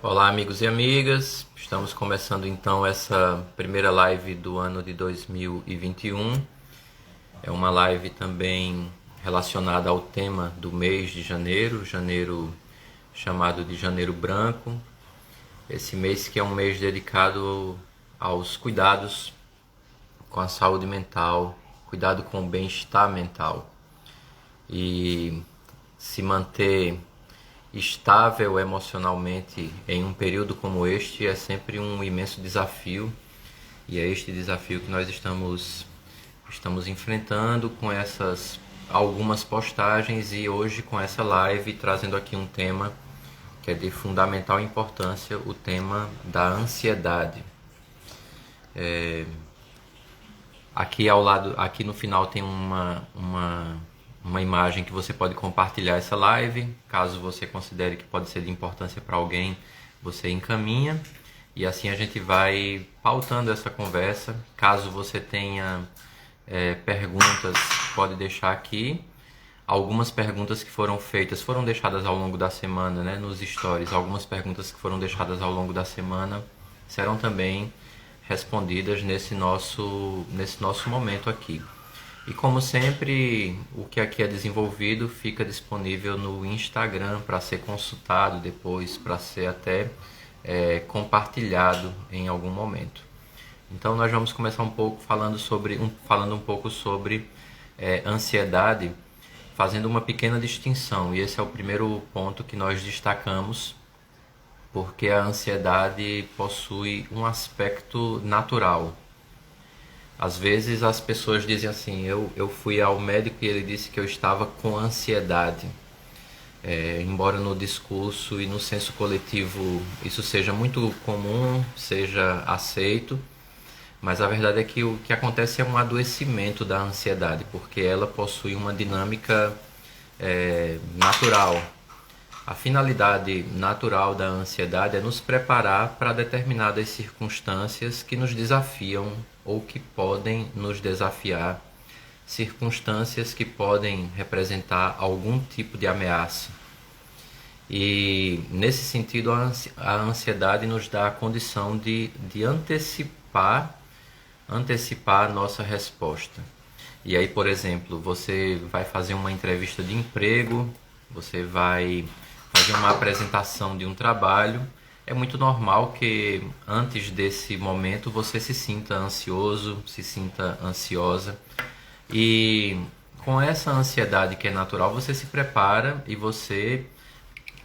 Olá, amigos e amigas. Estamos começando então essa primeira live do ano de 2021. É uma live também relacionada ao tema do mês de janeiro, janeiro chamado de Janeiro Branco. Esse mês que é um mês dedicado aos cuidados com a saúde mental, cuidado com o bem-estar mental. E se manter estável emocionalmente em um período como este é sempre um imenso desafio, e é este desafio que nós estamos enfrentando com essas algumas postagens e hoje com essa live trazendo aqui um tema que é de fundamental importância, o tema da ansiedade. Aqui ao lado, aqui no final tem uma imagem que você pode compartilhar essa live. Caso você considere que pode ser de importância para alguém, você encaminha. E assim a gente vai pautando essa conversa. Caso você tenha perguntas, pode deixar aqui. Algumas perguntas que foram feitas foram deixadas ao longo da semana, né, nos stories. Algumas perguntas que foram deixadas ao longo da semana serão também respondidas nesse nosso momento aqui. E como sempre, o que aqui é desenvolvido fica disponível no Instagram para ser consultado depois, para ser até compartilhado em algum momento. Então nós vamos começar um pouco falando um pouco sobre ansiedade, fazendo uma pequena distinção. E esse é o primeiro ponto que nós destacamos, porque a ansiedade possui um aspecto natural. Às vezes as pessoas dizem assim, eu fui ao médico e ele disse que eu estava com ansiedade. Embora no discurso e no senso coletivo isso seja muito comum, seja aceito, mas a verdade é que o que acontece é um adoecimento da ansiedade, porque ela possui uma dinâmica natural. A finalidade natural da ansiedade é nos preparar para determinadas circunstâncias que nos desafiam ou que podem nos desafiar, circunstâncias que podem representar algum tipo de ameaça. E nesse sentido, a ansiedade nos dá a condição de antecipar a nossa resposta. E aí, por exemplo, você vai fazer uma entrevista de emprego, você vai fazer uma apresentação de um trabalho. É muito normal que antes desse momento você se sinta ansioso, se sinta ansiosa. E com essa ansiedade que é natural, você se prepara e você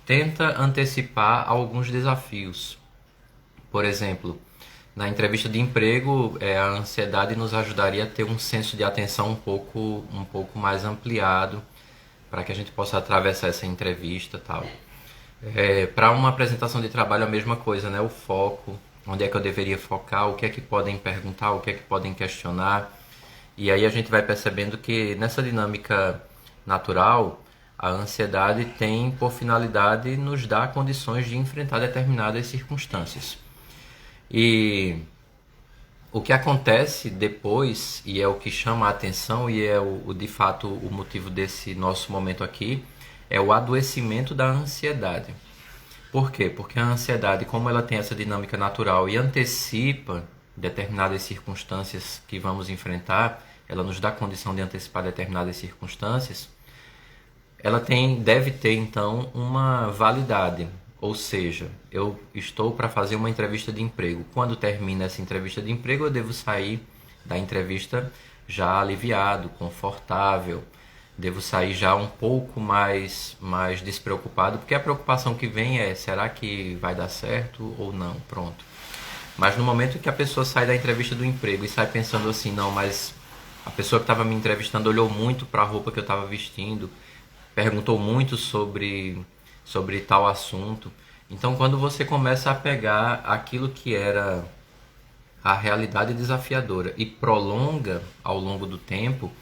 tenta antecipar alguns desafios. Por exemplo, na entrevista de emprego, a ansiedade nos ajudaria a ter um senso de atenção um pouco mais ampliado para que a gente possa atravessar essa entrevista e tal. Para uma apresentação de trabalho a mesma coisa, né? O foco, onde é que eu deveria focar, o que é que podem perguntar, o que é que podem questionar. E aí a gente vai percebendo que nessa dinâmica natural, a ansiedade tem por finalidade nos dar condições de enfrentar determinadas circunstâncias. E o que acontece depois, e é o que chama a atenção, e é de fato o motivo desse nosso momento aqui, é o adoecimento da ansiedade. Por quê? Porque a ansiedade, como ela tem essa dinâmica natural e antecipa determinadas circunstâncias que vamos enfrentar, ela nos dá condição de antecipar determinadas circunstâncias, ela deve ter então uma validade. Ou seja, eu estou para fazer uma entrevista de emprego. Quando termina essa entrevista de emprego, eu devo sair da entrevista já aliviado, confortável. Devo sair já um pouco mais despreocupado, porque a preocupação que vem é, será que vai dar certo ou não? Pronto. Mas no momento que a pessoa sai da entrevista do emprego e sai pensando assim, não, mas a pessoa que estava me entrevistando olhou muito para a roupa que eu estava vestindo, perguntou muito sobre tal assunto. Então, quando você começa a pegar aquilo que era a realidade desafiadora e prolonga ao longo do tempo,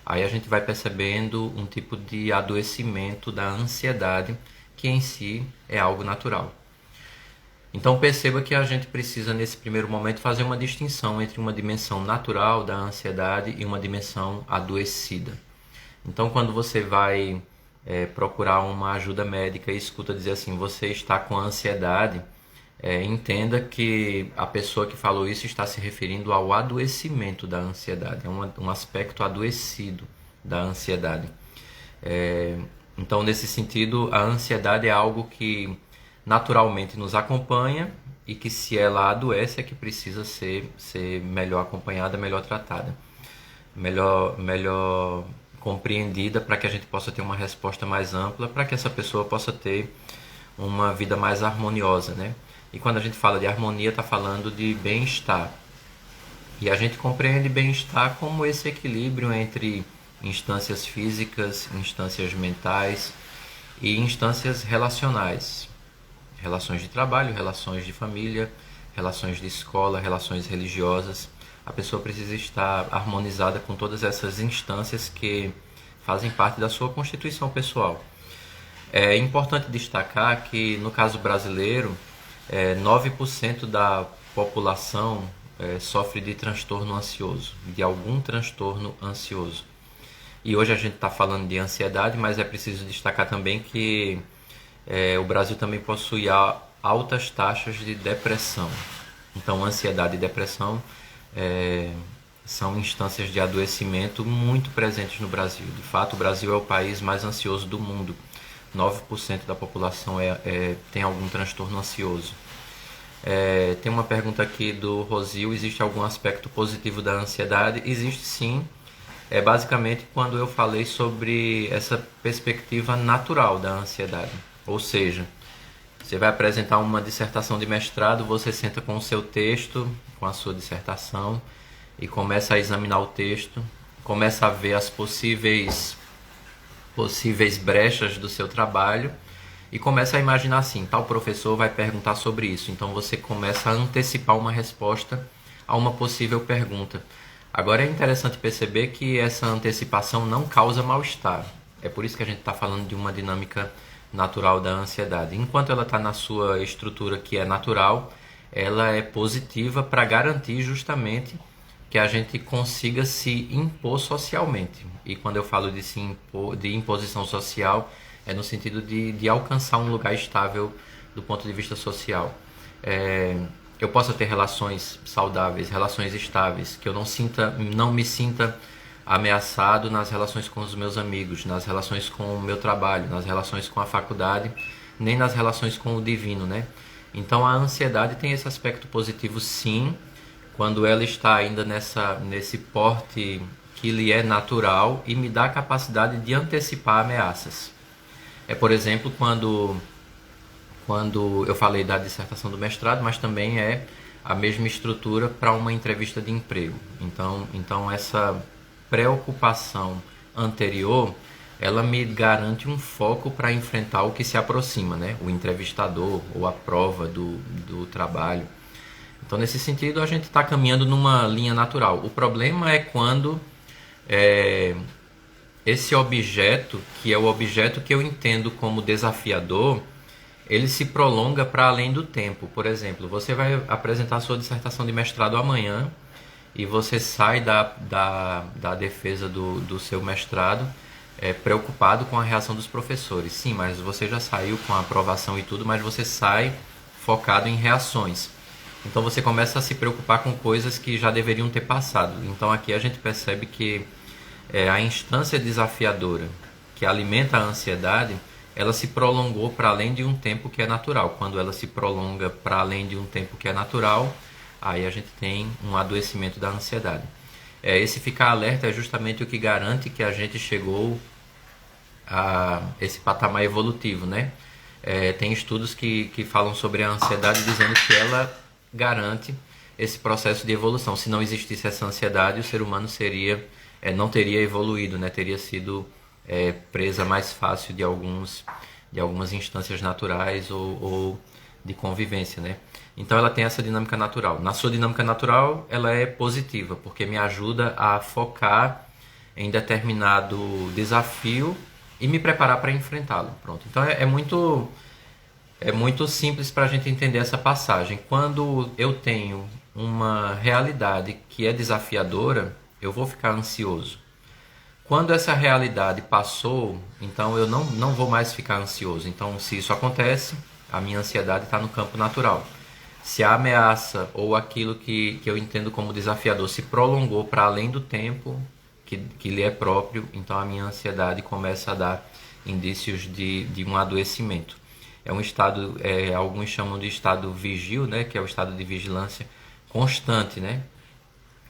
aí a gente vai percebendo um tipo de adoecimento da ansiedade, que em si é algo natural. Então perceba que a gente precisa nesse primeiro momento fazer uma distinção entre uma dimensão natural da ansiedade e uma dimensão adoecida. Então quando você vai procurar uma ajuda médica e escuta dizer assim, você está com ansiedade, entenda que a pessoa que falou isso está se referindo ao adoecimento da ansiedade, é um aspecto adoecido da ansiedade. Então, nesse sentido, a ansiedade é algo que naturalmente nos acompanha e que, se ela adoece, é que precisa ser melhor acompanhada, melhor tratada, melhor compreendida, para que a gente possa ter uma resposta mais ampla, para que essa pessoa possa ter uma vida mais harmoniosa, né? E quando a gente fala de harmonia, está falando de bem-estar. E a gente compreende bem-estar como esse equilíbrio entre instâncias físicas, instâncias mentais e instâncias relacionais. Relações de trabalho, relações de família, relações de escola, relações religiosas. A pessoa precisa estar harmonizada com todas essas instâncias que fazem parte da sua constituição pessoal. É importante destacar que, no caso brasileiro, 9% da população sofre de transtorno ansioso, de algum transtorno ansioso. E hoje a gente está falando de ansiedade, mas é preciso destacar também que o Brasil também possui altas taxas de depressão. Então, ansiedade e depressão são instâncias de adoecimento muito presentes no Brasil. De fato, o Brasil é o país mais ansioso do mundo. 9% da população tem algum transtorno ansioso. Tem uma pergunta aqui do Rosil: existe algum aspecto positivo da ansiedade? Existe sim. Basicamente quando eu falei sobre essa perspectiva natural da ansiedade. Ou seja, você vai apresentar uma dissertação de mestrado, você senta com o seu texto, com a sua dissertação, e começa a examinar o texto, começa a ver as possíveis brechas do seu trabalho e começa a imaginar assim, tal professor vai perguntar sobre isso. Então você começa a antecipar uma resposta a uma possível pergunta. Agora é interessante perceber que essa antecipação não causa mal-estar. É por isso que a gente está falando de uma dinâmica natural da ansiedade. Enquanto ela está na sua estrutura que é natural, ela é positiva para garantir justamente que a gente consiga se impor socialmente. E quando eu falo de imposição social, é no sentido de alcançar um lugar estável do ponto de vista social. Eu possa ter relações saudáveis, relações estáveis, que eu não me sinta ameaçado nas relações com os meus amigos, nas relações com o meu trabalho, nas relações com a faculdade, nem nas relações com o divino, né? Então a ansiedade tem esse aspecto positivo, sim, quando ela está ainda nesse porte que lhe é natural e me dá a capacidade de antecipar ameaças. Por exemplo, quando eu falei da dissertação do mestrado, mas também é a mesma estrutura para uma entrevista de emprego. Então essa preocupação anterior, ela me garante um foco para enfrentar o que se aproxima, né? O entrevistador ou a prova do trabalho. Então, nesse sentido, a gente está caminhando numa linha natural. O problema é quando esse objeto, que é o objeto que eu entendo como desafiador, ele se prolonga para além do tempo. Por exemplo, você vai apresentar sua dissertação de mestrado amanhã e você sai da defesa do seu mestrado preocupado com a reação dos professores. Sim, mas você já saiu com a aprovação e tudo, mas você sai focado em reações. Então você começa a se preocupar com coisas que já deveriam ter passado. Então aqui a gente percebe que a instância desafiadora que alimenta a ansiedade, ela se prolongou para além de um tempo que é natural. Quando ela se prolonga para além de um tempo que é natural, aí a gente tem um adoecimento da ansiedade. Esse ficar alerta é justamente o que garante que a gente chegou a esse patamar evolutivo, né? Tem estudos que falam sobre a ansiedade dizendo que ela garante esse processo de evolução. Se não existisse essa ansiedade, o ser humano não teria evoluído, né? Teria sido presa mais fácil de algumas instâncias naturais ou de convivência, né? Então ela tem essa dinâmica natural. Na sua dinâmica natural, ela é positiva, porque me ajuda a focar em determinado desafio e me preparar para enfrentá-lo. Pronto. Então é muito simples para a gente entender essa passagem. Quando eu tenho uma realidade que é desafiadora, eu vou ficar ansioso. Quando essa realidade passou, então eu não vou mais ficar ansioso. Então, se isso acontece, a minha ansiedade está no campo natural. Se a ameaça ou aquilo que eu entendo como desafiador se prolongou para além do tempo que lhe é próprio, então a minha ansiedade começa a dar indícios de um adoecimento. É um estado, alguns chamam de estado vigil, né, que é o estado de vigilância constante, né,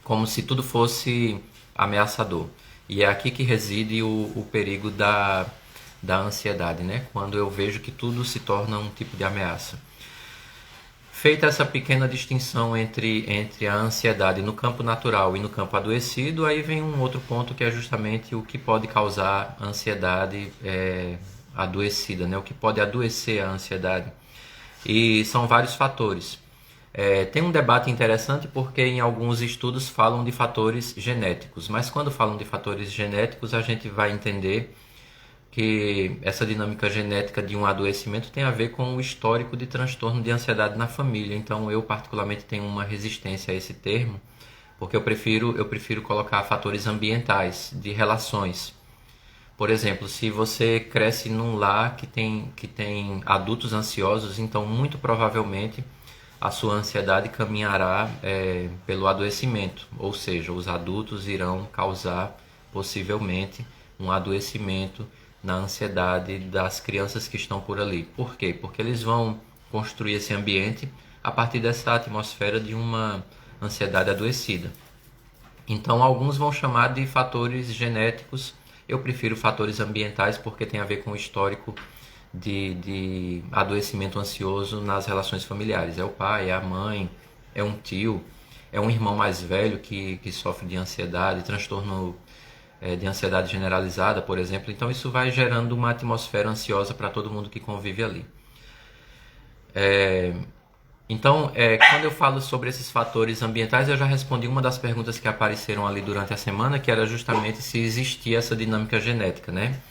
como se tudo fosse ameaçador. E é aqui que reside o perigo da ansiedade, né? Quando eu vejo que tudo se torna um tipo de ameaça. Feita essa pequena distinção entre a ansiedade no campo natural e no campo adoecido, aí vem um outro ponto que é justamente o que pode causar ansiedade adoecida, né? O que pode adoecer a ansiedade. E são vários fatores. Tem um debate interessante porque em alguns estudos falam de fatores genéticos, mas quando falam de fatores genéticos a gente vai entender que essa dinâmica genética de um adoecimento tem a ver com o histórico de transtorno de ansiedade na família. Então eu particularmente tenho uma resistência a esse termo, porque eu prefiro colocar fatores ambientais, de relações. Por exemplo, se você cresce num lar que tem adultos ansiosos, então muito provavelmente a sua ansiedade caminhará pelo adoecimento, ou seja, os adultos irão causar possivelmente um adoecimento na ansiedade das crianças que estão por ali. Por quê? Porque eles vão construir esse ambiente a partir dessa atmosfera de uma ansiedade adoecida. Então, alguns vão chamar de fatores genéticos. Eu prefiro fatores ambientais porque tem a ver com o histórico de adoecimento ansioso nas relações familiares. É o pai, é a mãe, é um tio, é um irmão mais velho que sofre de ansiedade, transtorno de ansiedade generalizada, por exemplo. Então, isso vai gerando uma atmosfera ansiosa para todo mundo que convive ali. Então, quando eu falo sobre esses fatores ambientais, eu já respondi uma das perguntas que apareceram ali durante a semana, que era justamente se existia essa dinâmica genética, né?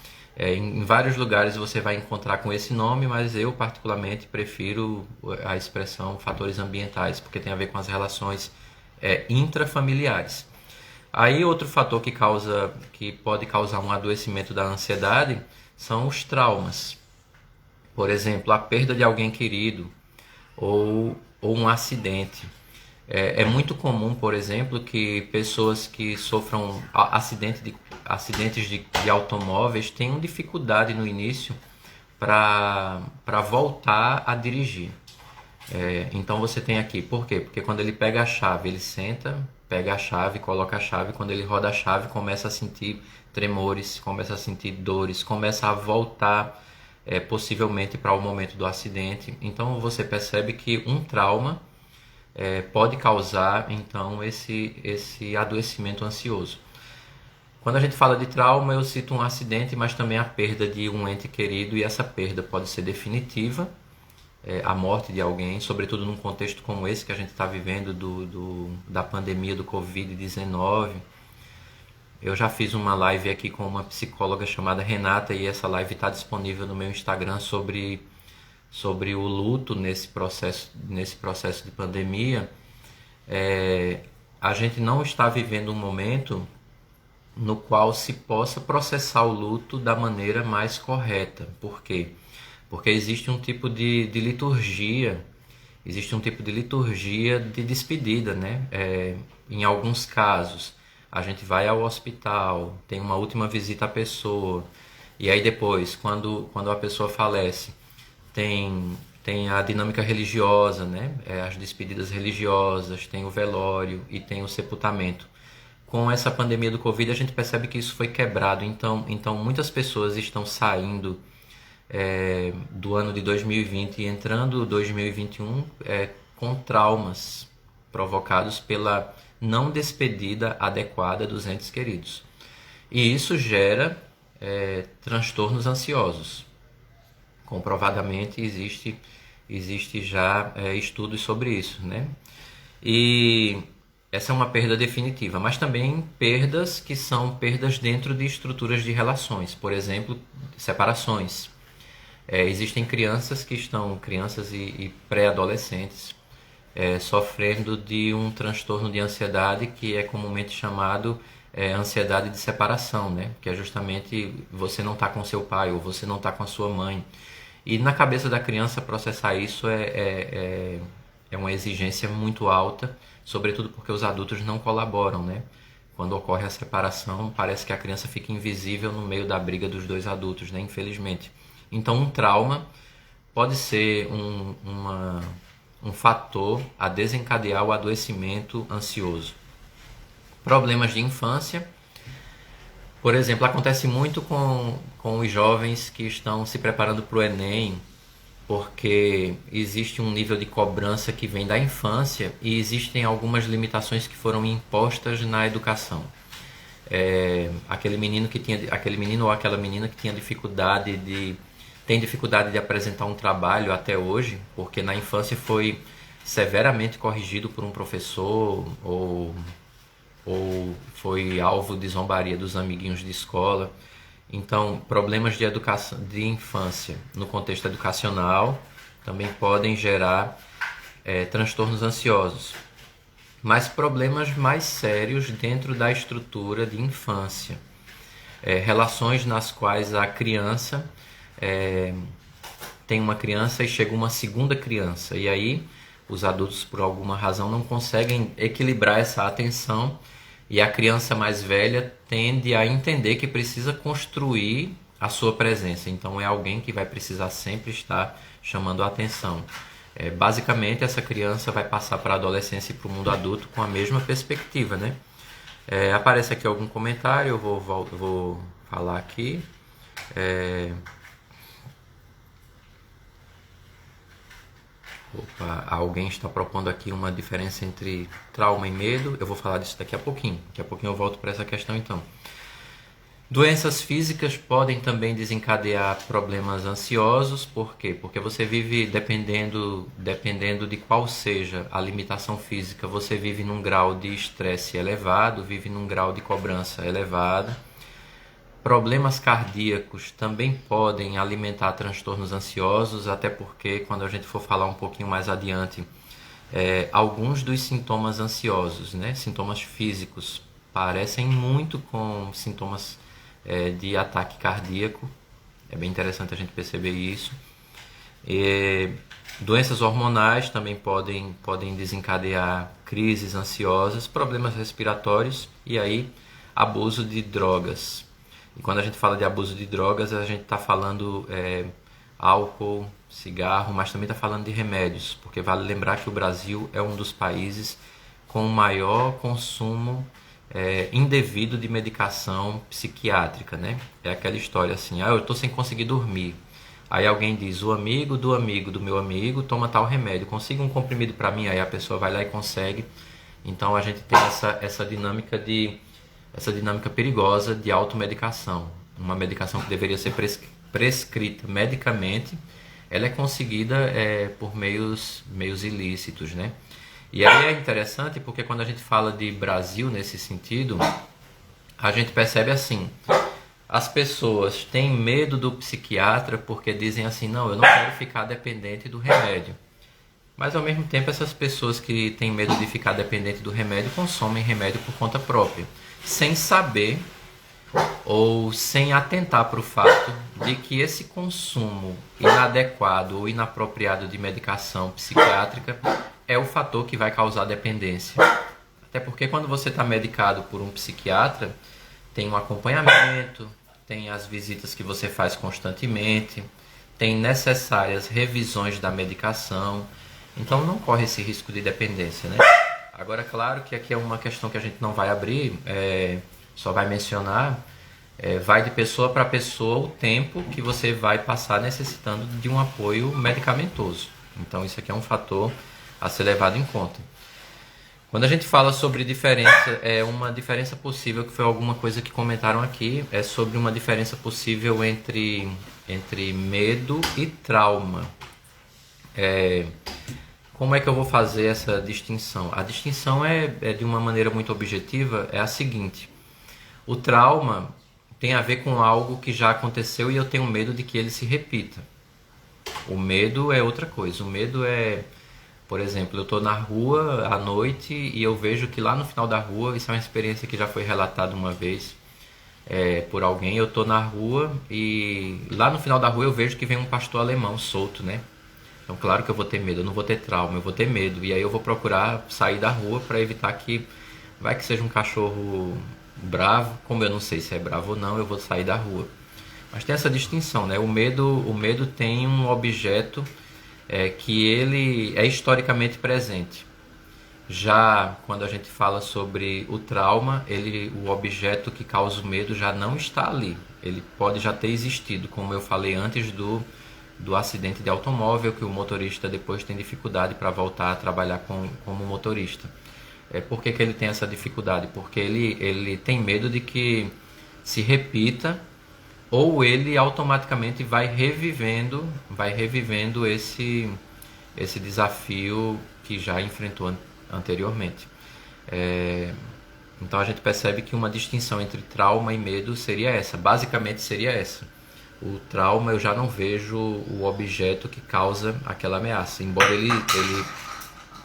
Em vários lugares você vai encontrar com esse nome, mas eu particularmente prefiro a expressão fatores ambientais, porque tem a ver com as relações intrafamiliares. Aí outro fator que pode causar um adoecimento da ansiedade são os traumas. Por exemplo, a perda de alguém querido, ou um acidente. É muito comum, por exemplo, que pessoas que sofram acidentes de automóveis tenham dificuldade no início para voltar a dirigir. Então você tem aqui, por quê? Porque quando ele pega a chave, ele senta, pega a chave, coloca a chave, quando ele roda a chave, começa a sentir tremores, começa a sentir dores, começa a voltar possivelmente para o momento do acidente. Então você percebe que um trauma pode causar então esse adoecimento ansioso. Quando a gente fala de trauma, eu cito um acidente, mas também a perda de um ente querido, e essa perda pode ser definitiva, a morte de alguém, sobretudo num contexto como esse que a gente está vivendo da pandemia do Covid-19. Eu já fiz uma live aqui com uma psicóloga chamada Renata, e essa live está disponível no meu Instagram sobre o luto nesse processo de pandemia. A gente não está vivendo um momento no qual se possa processar o luto da maneira mais correta. Por quê? Porque existe um tipo de liturgia, de despedida, né? Em alguns casos, a gente vai ao hospital, tem uma última visita à pessoa, e aí depois, quando a pessoa falece, tem a dinâmica religiosa, né? As despedidas religiosas, tem o velório e tem o sepultamento. Com essa pandemia do Covid, a gente percebe que isso foi quebrado. Então muitas pessoas estão saindo do ano de 2020 e entrando 2021 com traumas provocados pela não despedida adequada dos entes queridos. E isso gera transtornos ansiosos. Comprovadamente existe já estudos sobre isso, né? E essa é uma perda definitiva, mas também perdas que são perdas dentro de estruturas de relações, por exemplo, separações. Existem crianças e pré-adolescentes sofrendo de um transtorno de ansiedade que é comumente chamado ansiedade de separação, né? Que é justamente você não estar com seu pai ou você não estar com a sua mãe. E na cabeça da criança processar isso é uma exigência muito alta, sobretudo porque os adultos não colaboram, né? Quando ocorre a separação, parece que a criança fica invisível no meio da briga dos dois adultos, né? Infelizmente. Então, um trauma pode ser um fator a desencadear o adoecimento ansioso. Problemas de infância, por exemplo, acontece muito com os jovens que estão se preparando para o Enem, porque existe um nível de cobrança que vem da infância e existem algumas limitações que foram impostas na educação. Aquele menino ou aquela menina que tem dificuldade de apresentar um trabalho até hoje, porque na infância foi severamente corrigido por um professor ou foi alvo de zombaria dos amiguinhos de escola. Então, problemas de educação, de infância no contexto educacional também podem gerar transtornos ansiosos. Mas problemas mais sérios dentro da estrutura de infância. Relações nas quais a criança tem uma criança e chega uma segunda criança. E aí os adultos, por alguma razão, não conseguem equilibrar essa atenção e a criança mais velha tende a entender que precisa construir a sua presença. Então é alguém que vai precisar sempre estar chamando a atenção. Basicamente, essa criança vai passar para a adolescência e para o mundo adulto com a mesma perspectiva, né? Aparece aqui algum comentário, eu vou falar aqui. Alguém está propondo aqui uma diferença entre trauma e medo. Eu vou falar disso daqui a pouquinho. Daqui a pouquinho eu volto para essa questão então. Doenças físicas podem também desencadear problemas ansiosos. Por quê? Porque você vive, dependendo de qual seja a limitação física, você vive num grau de estresse elevado, vive num grau de cobrança elevado. Problemas cardíacos também podem alimentar transtornos ansiosos, até porque quando a gente for falar um pouquinho mais adiante, alguns dos sintomas ansiosos, né, sintomas físicos, parecem muito com sintomas de ataque cardíaco. É bem interessante a gente perceber isso. Doenças hormonais também podem desencadear crises ansiosas, problemas respiratórios e aí abuso de drogas. E quando a gente fala de abuso de drogas, a gente está falando álcool, cigarro, mas também está falando de remédios, porque vale lembrar que o Brasil é um dos países com o maior consumo indevido de medicação psiquiátrica, né? É aquela história assim, eu estou sem conseguir dormir. Aí alguém diz, o amigo do meu amigo toma tal remédio, consiga um comprimido para mim, aí a pessoa vai lá e consegue. Então a gente tem essa dinâmica perigosa de automedicação. Uma medicação que deveria ser prescrita medicamente, ela é conseguida por meios ilícitos, né? E aí é interessante porque quando a gente fala de Brasil nesse sentido, a gente percebe assim, as pessoas têm medo do psiquiatra porque dizem assim, não, eu não quero ficar dependente do remédio. Mas ao mesmo tempo essas pessoas que têm medo de ficar dependente do remédio consomem remédio por conta própria, sem saber ou sem atentar para o fato de que esse consumo inadequado ou inapropriado de medicação psiquiátrica é o fator que vai causar dependência. Até porque quando você está medicado por um psiquiatra, tem um acompanhamento, tem as visitas que você faz constantemente, tem necessárias revisões da medicação, então não corre esse risco de dependência, né? Agora, claro que aqui é uma questão que a gente não vai abrir, só vai mencionar, vai de pessoa para pessoa o tempo que você vai passar necessitando de um apoio medicamentoso. Então isso aqui é um fator a ser levado em conta. Quando a gente fala sobre diferença, uma diferença possível, que foi alguma coisa que comentaram aqui, é sobre uma diferença possível entre medo e trauma. Como é que eu vou fazer essa distinção? A distinção é de uma maneira muito objetiva, é a seguinte. O trauma tem a ver com algo que já aconteceu e eu tenho medo de que ele se repita. O medo é outra coisa. O medo é Por exemplo, eu estou na rua à noite e eu vejo que lá no final da rua, isso é uma experiência que já foi relatada uma vez por alguém, eu estou na rua e lá no final da rua eu vejo que vem um pastor alemão solto, né? Então, claro que eu vou ter medo, eu não vou ter trauma, eu vou ter medo. E aí eu vou procurar sair da rua para evitar que vai que seja um cachorro bravo, como eu não sei se é bravo ou não, eu vou sair da rua. Mas tem essa distinção, né? O medo tem um objeto que ele é historicamente presente. Já quando a gente fala sobre o trauma, o objeto que causa o medo já não está ali. Ele pode já ter existido, como eu falei antes do acidente de automóvel, que o motorista depois tem dificuldade para voltar a trabalhar como motorista. Por que ele tem essa dificuldade? Porque ele tem medo de que se repita ou ele automaticamente vai revivendo esse desafio que já enfrentou anteriormente. Então a gente percebe que uma distinção entre trauma e medo seria essa, basicamente seria essa. O trauma eu já não vejo o objeto que causa aquela ameaça, embora ele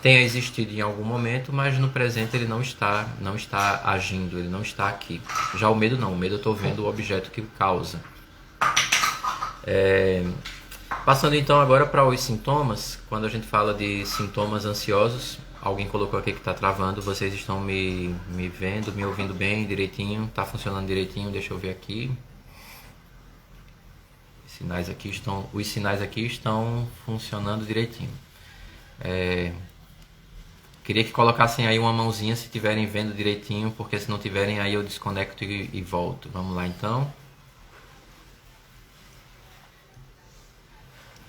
tenha existido em algum momento, mas no presente ele não está agindo, ele não está aqui. Já o medo não, o medo eu estou vendo o objeto que causa. Passando então agora para os sintomas, quando a gente fala de sintomas ansiosos, alguém colocou aqui que está travando, vocês estão me vendo, me ouvindo bem, direitinho, está funcionando direitinho, deixa eu ver aqui. Os sinais aqui estão funcionando direitinho. Queria que colocassem aí uma mãozinha se estiverem vendo direitinho, porque se não tiverem aí eu desconecto e volto. Vamos lá então.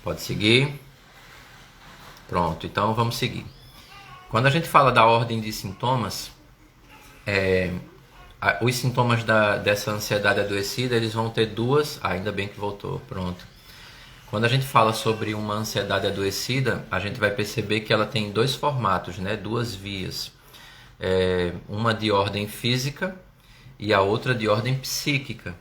Pode seguir. Pronto, então vamos seguir. Quando a gente fala da ordem de sintomas, os sintomas dessa ansiedade adoecida, eles vão ter duas... ainda bem que voltou, pronto. Quando a gente fala sobre uma ansiedade adoecida, a gente vai perceber que ela tem dois formatos, né? Duas vias. Uma de ordem física e a outra de ordem psíquica.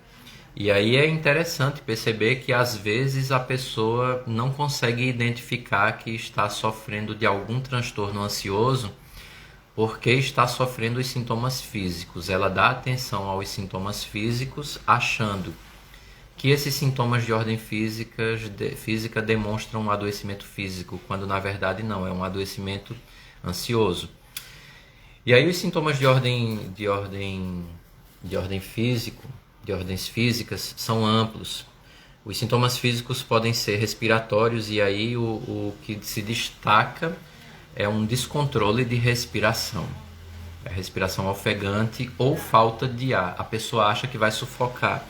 E aí é interessante perceber que às vezes a pessoa não consegue identificar que está sofrendo de algum transtorno ansioso porque está sofrendo os sintomas físicos. Ela dá atenção aos sintomas físicos achando que esses sintomas de ordem física demonstram um adoecimento físico, quando na verdade não, é um adoecimento ansioso. E aí os sintomas de ordens físicas são amplos. Os sintomas físicos podem ser respiratórios e aí o que se destaca é um descontrole de respiração. Respiração ofegante ou falta de ar. A pessoa acha que vai sufocar.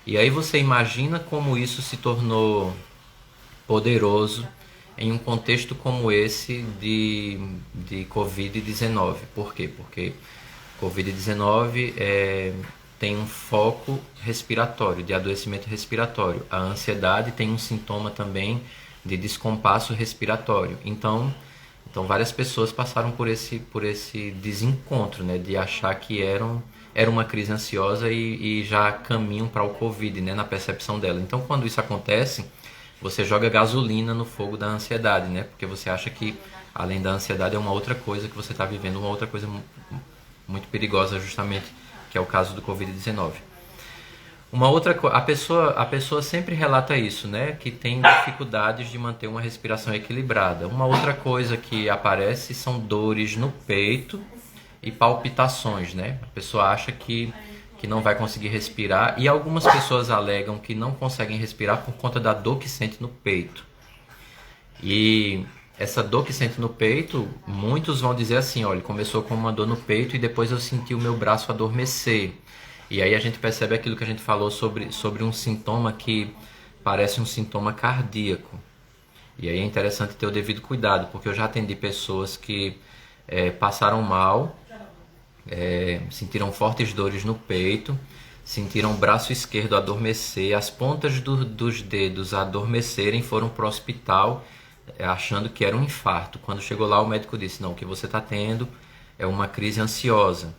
E aí você imagina como isso se tornou poderoso em um contexto como esse de Covid-19. Por quê? Porque Covid-19 tem um foco respiratório, de adoecimento respiratório. A ansiedade tem um sintoma também de descompasso respiratório. Então várias pessoas passaram por esse desencontro, né, de achar que era uma crise ansiosa e já caminham para o Covid, né, na percepção dela. Então, quando isso acontece, você joga gasolina no fogo da ansiedade, né, porque você acha que, além da ansiedade, é uma outra coisa que você está vivendo, uma outra coisa muito perigosa, justamente, que é o caso do Covid-19. Uma outra coisa, a pessoa sempre relata isso, né, que tem dificuldades de manter uma respiração equilibrada. Uma outra coisa que aparece são dores no peito e palpitações, né? A pessoa acha que não vai conseguir respirar e algumas pessoas alegam que não conseguem respirar por conta da dor que sente no peito. E essa dor que sente no peito, muitos vão dizer assim, olha, começou com uma dor no peito e depois eu senti o meu braço adormecer. E aí a gente percebe aquilo que a gente falou sobre um sintoma que parece um sintoma cardíaco. E aí é interessante ter o devido cuidado, porque eu já atendi pessoas que passaram mal, sentiram fortes dores no peito, sentiram o braço esquerdo adormecer, as pontas dos dedos adormecerem, foram para o hospital achando que era um infarto. Quando chegou lá, o médico disse, não, o que você está tendo é uma crise ansiosa.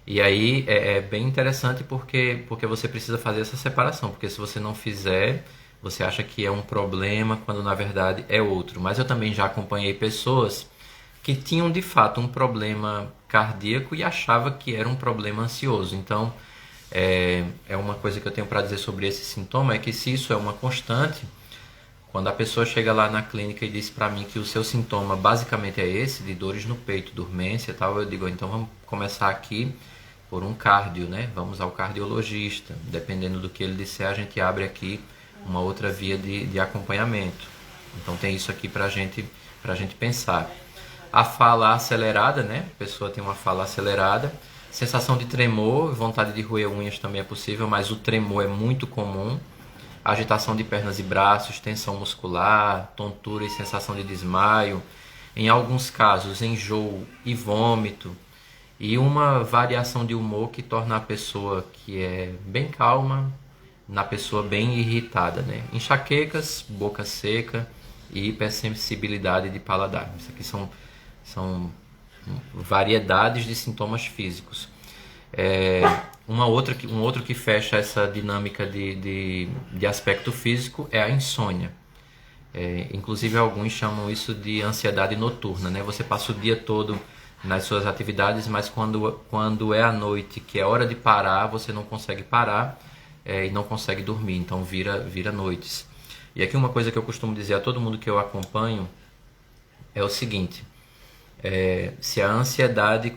E aí é bem interessante porque você precisa fazer essa separação, porque se você não fizer, você acha que é um problema quando na verdade é outro. Mas eu também já acompanhei pessoas que tinham de fato um problema cardíaco e achava que era um problema ansioso. Então, é uma coisa que eu tenho para dizer sobre esse sintoma é que se isso é uma constante, quando a pessoa chega lá na clínica e diz para mim que o seu sintoma basicamente é esse, de dores no peito, dormência e tal, eu digo, então vamos começar aqui por um cardio, né? Vamos ao cardiologista. Dependendo do que ele disser, a gente abre aqui uma outra via de acompanhamento. Então tem isso aqui para gente pensar. A fala acelerada, né? A pessoa tem uma fala acelerada. Sensação de tremor, vontade de roer unhas também é possível, mas o tremor é muito comum. Agitação de pernas e braços, tensão muscular, tontura e sensação de desmaio. Em alguns casos, enjoo e vômito. E uma variação de humor que torna a pessoa que é bem calma, na pessoa bem irritada, né? Enxaquecas, boca seca e hipersensibilidade de paladar. Isso aqui são variedades de sintomas físicos. Um outro que fecha essa dinâmica de aspecto físico é a insônia. Inclusive alguns chamam isso de ansiedade noturna, né? Você passa o dia todo nas suas atividades, mas quando é à noite, que é hora de parar, você não consegue parar e não consegue dormir, então vira noites. E aqui uma coisa que eu costumo dizer a todo mundo que eu acompanho é o seguinte: se a ansiedade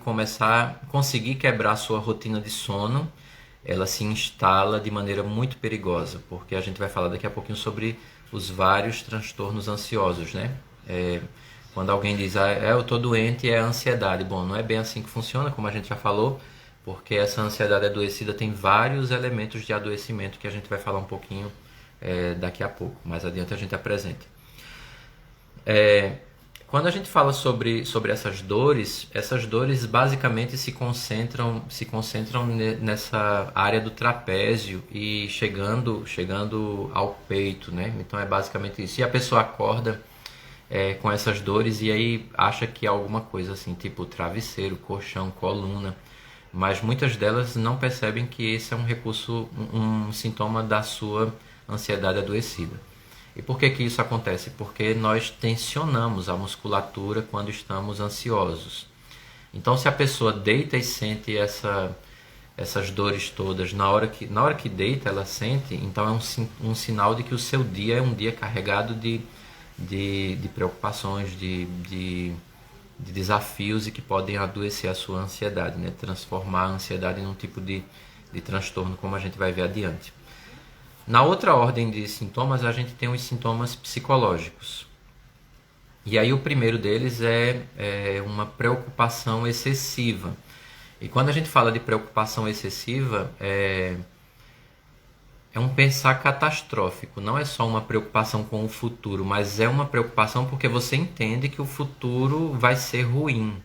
conseguir quebrar a sua rotina de sono, ela se instala de maneira muito perigosa, porque a gente vai falar daqui a pouquinho sobre os vários transtornos ansiosos, né? Quando alguém diz, eu tô doente, é ansiedade. Bom, não é bem assim que funciona, como a gente já falou, porque essa ansiedade adoecida tem vários elementos de adoecimento que a gente vai falar um pouquinho daqui a pouco. Mais adiante a gente apresenta. Quando a gente fala sobre essas dores basicamente se concentram nessa área do trapézio e chegando ao peito, né? Então é basicamente isso. E a pessoa acorda com essas dores e aí acha que é alguma coisa assim, tipo travesseiro, colchão, coluna, mas muitas delas não percebem que esse é um recurso, um sintoma da sua ansiedade adoecida. E por que isso acontece? Porque nós tensionamos a musculatura quando estamos ansiosos. Então, se a pessoa deita e sente essas dores todas, na hora que deita ela sente, então é um sinal de que o seu dia é um dia carregado de preocupações, de desafios e que podem adoecer a sua ansiedade, né? Transformar a ansiedade num tipo de transtorno, como a gente vai ver adiante. Na outra ordem de sintomas, a gente tem os sintomas psicológicos. E aí o primeiro deles é uma preocupação excessiva. E quando a gente fala de preocupação excessiva, é um pensar catastrófico. Não é só uma preocupação com o futuro, mas é uma preocupação porque você entende que o futuro vai ser ruim.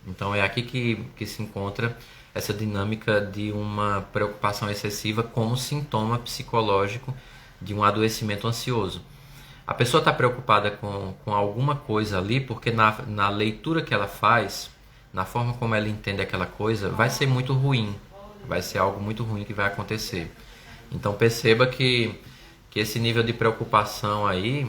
Então é aqui que se encontra essa dinâmica de uma preocupação excessiva como sintoma psicológico de um adoecimento ansioso. A pessoa está preocupada com alguma coisa ali porque na leitura que ela faz, na forma como ela entende aquela coisa, vai ser muito ruim. Vai ser algo muito ruim que vai acontecer. Então perceba que esse nível de preocupação aí,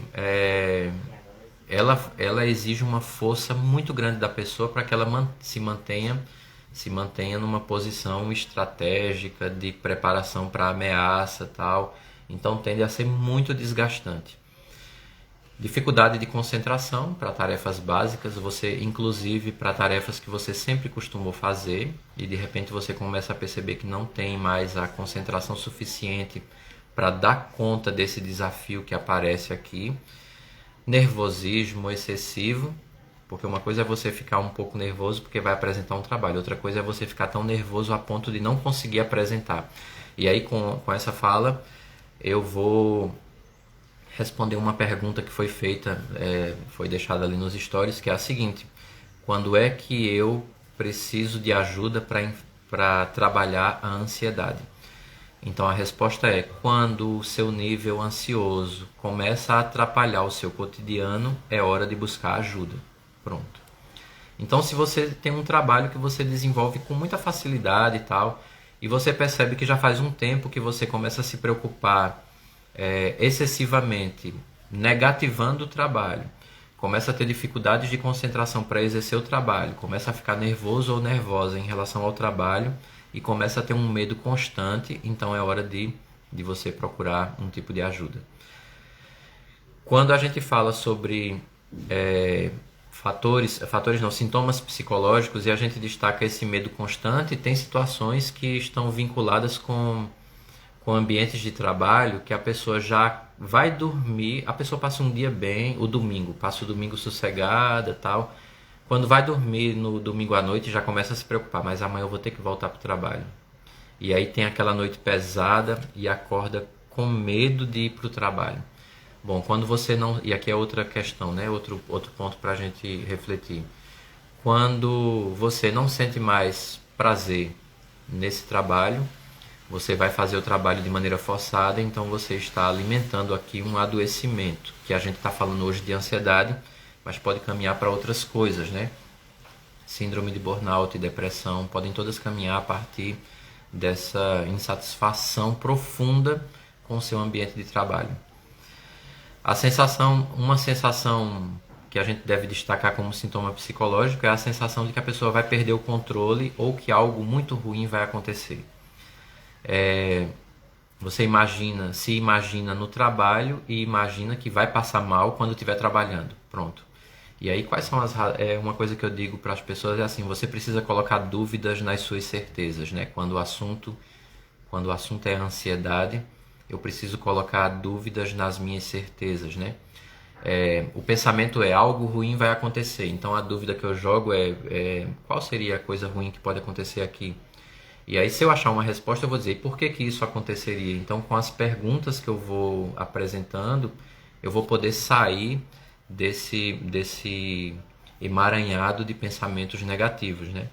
ela exige uma força muito grande da pessoa para que ela se mantenha numa posição estratégica de preparação para ameaça e tal. Então tende a ser muito desgastante. Dificuldade de concentração para tarefas básicas, inclusive para tarefas que você sempre costumou fazer e de repente você começa a perceber que não tem mais a concentração suficiente para dar conta desse desafio que aparece aqui. Nervosismo excessivo, porque uma coisa é você ficar um pouco nervoso porque vai apresentar um trabalho, outra coisa é você ficar tão nervoso a ponto de não conseguir apresentar. E aí com essa fala eu vou responder uma pergunta que foi feita, foi deixada ali nos stories, que é a seguinte: quando é que eu preciso de ajuda para trabalhar a ansiedade? Então a resposta é quando o seu nível ansioso começa a atrapalhar o seu cotidiano, é hora de buscar ajuda. Pronto. Então se você tem um trabalho que você desenvolve com muita facilidade e tal, e você percebe que já faz um tempo que você começa a se preocupar excessivamente negativando o trabalho, começa a ter dificuldades de concentração para exercer o trabalho, começa a ficar nervoso ou nervosa em relação ao trabalho e começa a ter um medo constante, então é hora de você procurar um tipo de ajuda. Quando a gente fala sobre sintomas psicológicos, e a gente destaca esse medo constante, tem situações que estão vinculadas com ambientes de trabalho que a pessoa já vai dormir, a pessoa passa um dia bem, passa o domingo sossegada, tal. Quando vai dormir no domingo à noite já começa a se preocupar, mas amanhã eu vou ter que voltar para o trabalho. E aí tem aquela noite pesada e acorda com medo de ir para o trabalho. Bom, quando você não... E aqui é outra questão, né? Outro ponto para a gente refletir. Quando você não sente mais prazer nesse trabalho, você vai fazer o trabalho de maneira forçada, então você está alimentando aqui um adoecimento, que a gente está falando hoje de ansiedade, mas pode caminhar para outras coisas, né? Síndrome de burnout e depressão podem todas caminhar a partir dessa insatisfação profunda com o seu ambiente de trabalho. Uma sensação que a gente deve destacar como sintoma psicológico é a sensação de que a pessoa vai perder o controle ou que algo muito ruim vai acontecer. Você se imagina no trabalho e imagina que vai passar mal quando estiver trabalhando. Pronto. E aí quais são uma coisa que eu digo para as pessoas é assim, você precisa colocar dúvidas nas suas certezas, né? Quando o assunto é ansiedade, eu preciso colocar dúvidas nas minhas certezas, né? O pensamento é algo ruim vai acontecer. Então a dúvida que eu jogo é qual seria a coisa ruim que pode acontecer aqui? E aí se eu achar uma resposta eu vou dizer por que isso aconteceria? Então com as perguntas que eu vou apresentando, eu vou poder sair desse emaranhado de pensamentos negativos, né?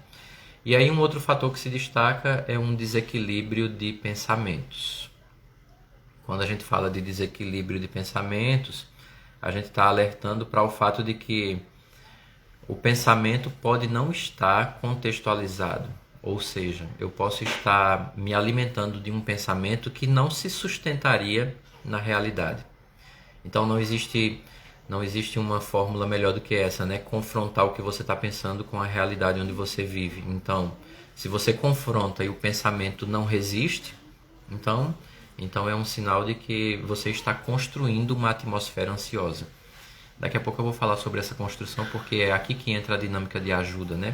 E aí um outro fator que se destaca é um desequilíbrio de pensamentos. Quando a gente fala de desequilíbrio de pensamentos, a gente está alertando para o fato de que o pensamento pode não estar contextualizado. Ou seja, eu posso estar me alimentando de um pensamento que não se sustentaria na realidade. Então não existe uma fórmula melhor do que essa, né? Confrontar o que você está pensando com a realidade onde você vive. Então, se você confronta e o pensamento não resiste, então é um sinal de que você está construindo uma atmosfera ansiosa. Daqui a pouco eu vou falar sobre essa construção, porque é aqui que entra a dinâmica de ajuda, né?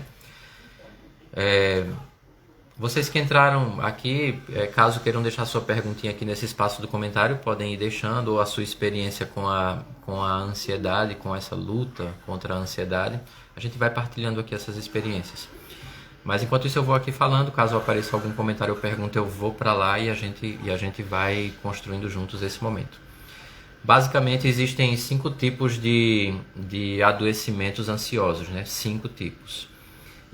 Vocês que entraram aqui, caso queiram deixar sua perguntinha aqui nesse espaço do comentário, podem ir deixando, ou a sua experiência com a ansiedade, com essa luta contra a ansiedade. A gente vai partilhando aqui essas experiências. Mas enquanto isso eu vou aqui falando, caso apareça algum comentário ou pergunta, eu vou para lá e a gente vai construindo juntos esse momento. Basicamente existem 5 tipos de adoecimentos ansiosos, né? 5 tipos.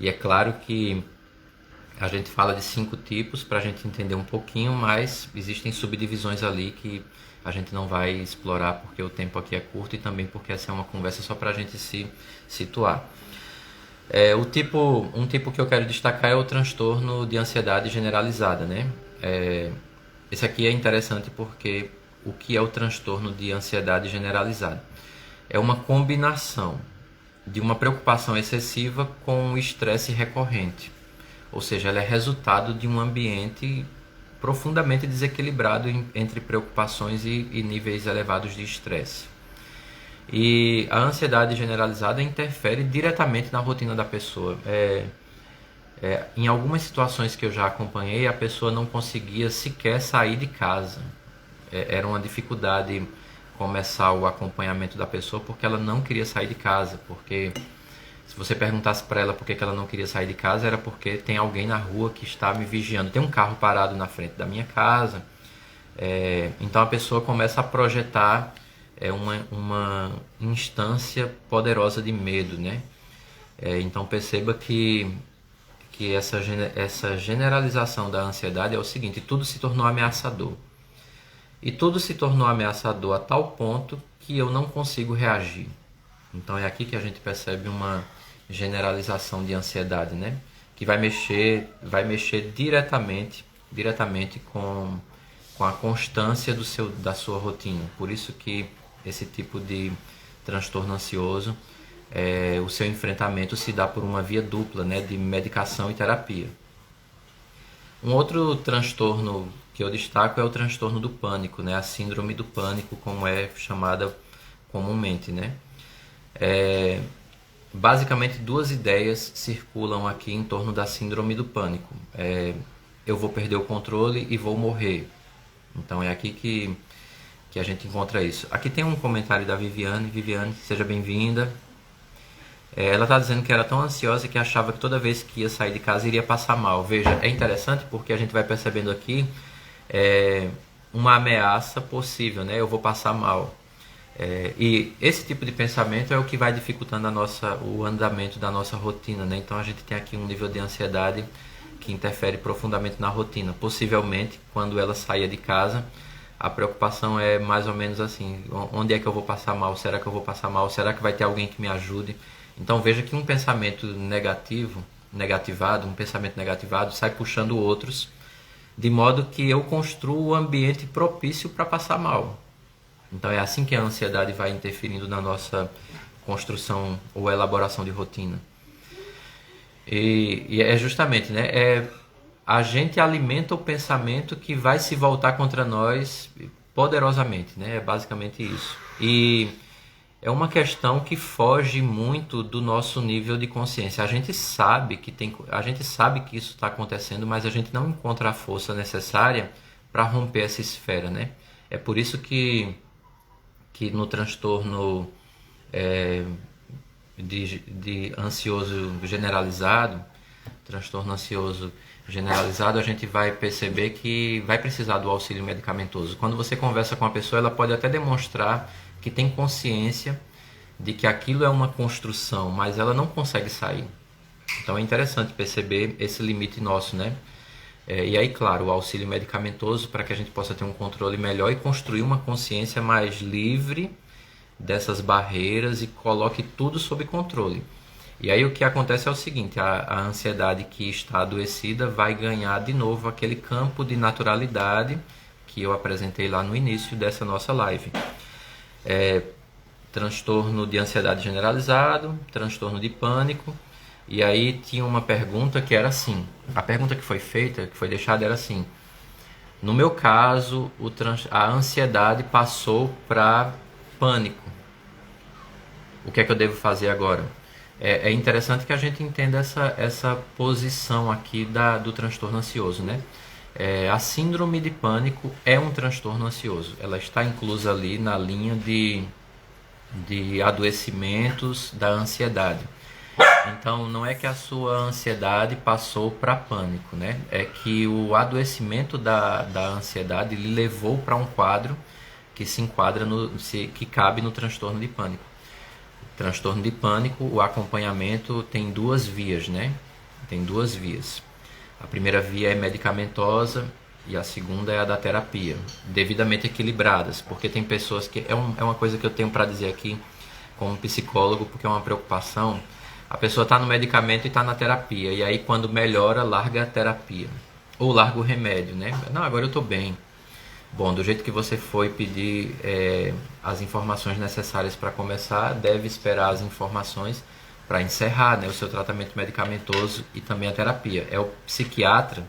E é claro que a gente fala de 5 tipos para a gente entender um pouquinho, mas existem subdivisões ali que a gente não vai explorar porque o tempo aqui é curto e também porque essa é uma conversa só para a gente se situar. Um tipo que eu quero destacar é o transtorno de ansiedade generalizada, né? Esse aqui é interessante porque o que é o transtorno de ansiedade generalizada? É uma combinação de uma preocupação excessiva com um estresse recorrente. Ou seja, ela é resultado de um ambiente profundamente desequilibrado entre preocupações e níveis elevados de estresse. E a ansiedade generalizada interfere diretamente na rotina da pessoa. Em algumas situações que eu já acompanhei, a pessoa não conseguia sequer sair de casa. Era uma dificuldade começar o acompanhamento da pessoa porque ela não queria sair de casa. Porque se você perguntasse para ela por que ela não queria sair de casa, era porque tem alguém na rua que está me vigiando. Tem um carro parado na frente da minha casa. Então a pessoa começa a projetar uma instância poderosa de medo, né? Então perceba que essa generalização da ansiedade é o seguinte: tudo se tornou ameaçador. E tudo se tornou ameaçador a tal ponto que eu não consigo reagir. Então é aqui que a gente percebe uma generalização de ansiedade, né? Que vai mexer diretamente com a constância da sua rotina. Por isso que esse tipo de transtorno ansioso, o seu enfrentamento se dá por uma via dupla, né, de medicação e terapia. Um outro transtorno que eu destaco é o transtorno do pânico, né, a síndrome do pânico, como é chamada comumente, né. Basicamente, duas ideias circulam aqui em torno da síndrome do pânico. Eu vou perder o controle e vou morrer. Então é aqui que a gente encontra isso. Aqui tem um comentário da Viviane. Viviane, seja bem-vinda. Ela está dizendo que era tão ansiosa que achava que toda vez que ia sair de casa iria passar mal. Veja, é interessante porque a gente vai percebendo aqui uma ameaça possível, né? Eu vou passar mal. E esse tipo de pensamento é o que vai dificultando o andamento da nossa rotina, né? Então a gente tem aqui um nível de ansiedade que interfere profundamente na rotina. Possivelmente, quando ela saia de casa, a preocupação é mais ou menos assim: onde é que eu vou passar mal? Será que eu vou passar mal? Será que vai ter alguém que me ajude? Então veja que um pensamento negativado, um pensamento negativado sai puxando outros, de modo que eu construo o ambiente propício para passar mal. Então é assim que a ansiedade vai interferindo na nossa construção ou elaboração de rotina. E é justamente, né? A gente alimenta o pensamento que vai se voltar contra nós poderosamente, né? É basicamente isso. E é uma questão que foge muito do nosso nível de consciência. A gente sabe que isso está acontecendo, mas a gente não encontra a força necessária para romper essa esfera, né? É por isso que no transtorno de ansioso generalizado, a gente vai perceber que vai precisar do auxílio medicamentoso. Quando você conversa com a pessoa, ela pode até demonstrar que tem consciência de que aquilo é uma construção, mas ela não consegue sair. Então é interessante perceber esse limite nosso, né? E aí, claro, o auxílio medicamentoso para que a gente possa ter um controle melhor e construir uma consciência mais livre dessas barreiras e coloque tudo sob controle. E aí o que acontece é o seguinte: a ansiedade que está adoecida vai ganhar de novo aquele campo de naturalidade que eu apresentei lá no início dessa nossa live. Transtorno de ansiedade generalizado, transtorno de pânico. E aí tinha uma pergunta que era assim, a pergunta que foi feita, que foi deixada era assim: no meu caso, a ansiedade passou para pânico. O que é que eu devo fazer agora? É interessante que a gente entenda essa posição aqui do transtorno ansioso, né? A síndrome de pânico é um transtorno ansioso. Ela está inclusa ali na linha de adoecimentos da ansiedade. Então não é que a sua ansiedade passou para pânico, né? É que o adoecimento da ansiedade lhe levou para um quadro que se enquadra que cabe no transtorno de pânico. Transtorno de pânico, o acompanhamento tem duas vias, né? Tem duas vias. A primeira via é medicamentosa e a segunda é a da terapia, devidamente equilibradas, porque tem pessoas que é uma coisa que eu tenho para dizer aqui como psicólogo, porque é uma preocupação. A pessoa está no medicamento e está na terapia, e aí quando melhora, larga a terapia ou larga o remédio, né? Não, agora eu estou bem. Bom, do jeito que você foi pedir as informações necessárias para começar, deve esperar as informações para encerrar, né, o seu tratamento medicamentoso e também a terapia. É o psiquiatra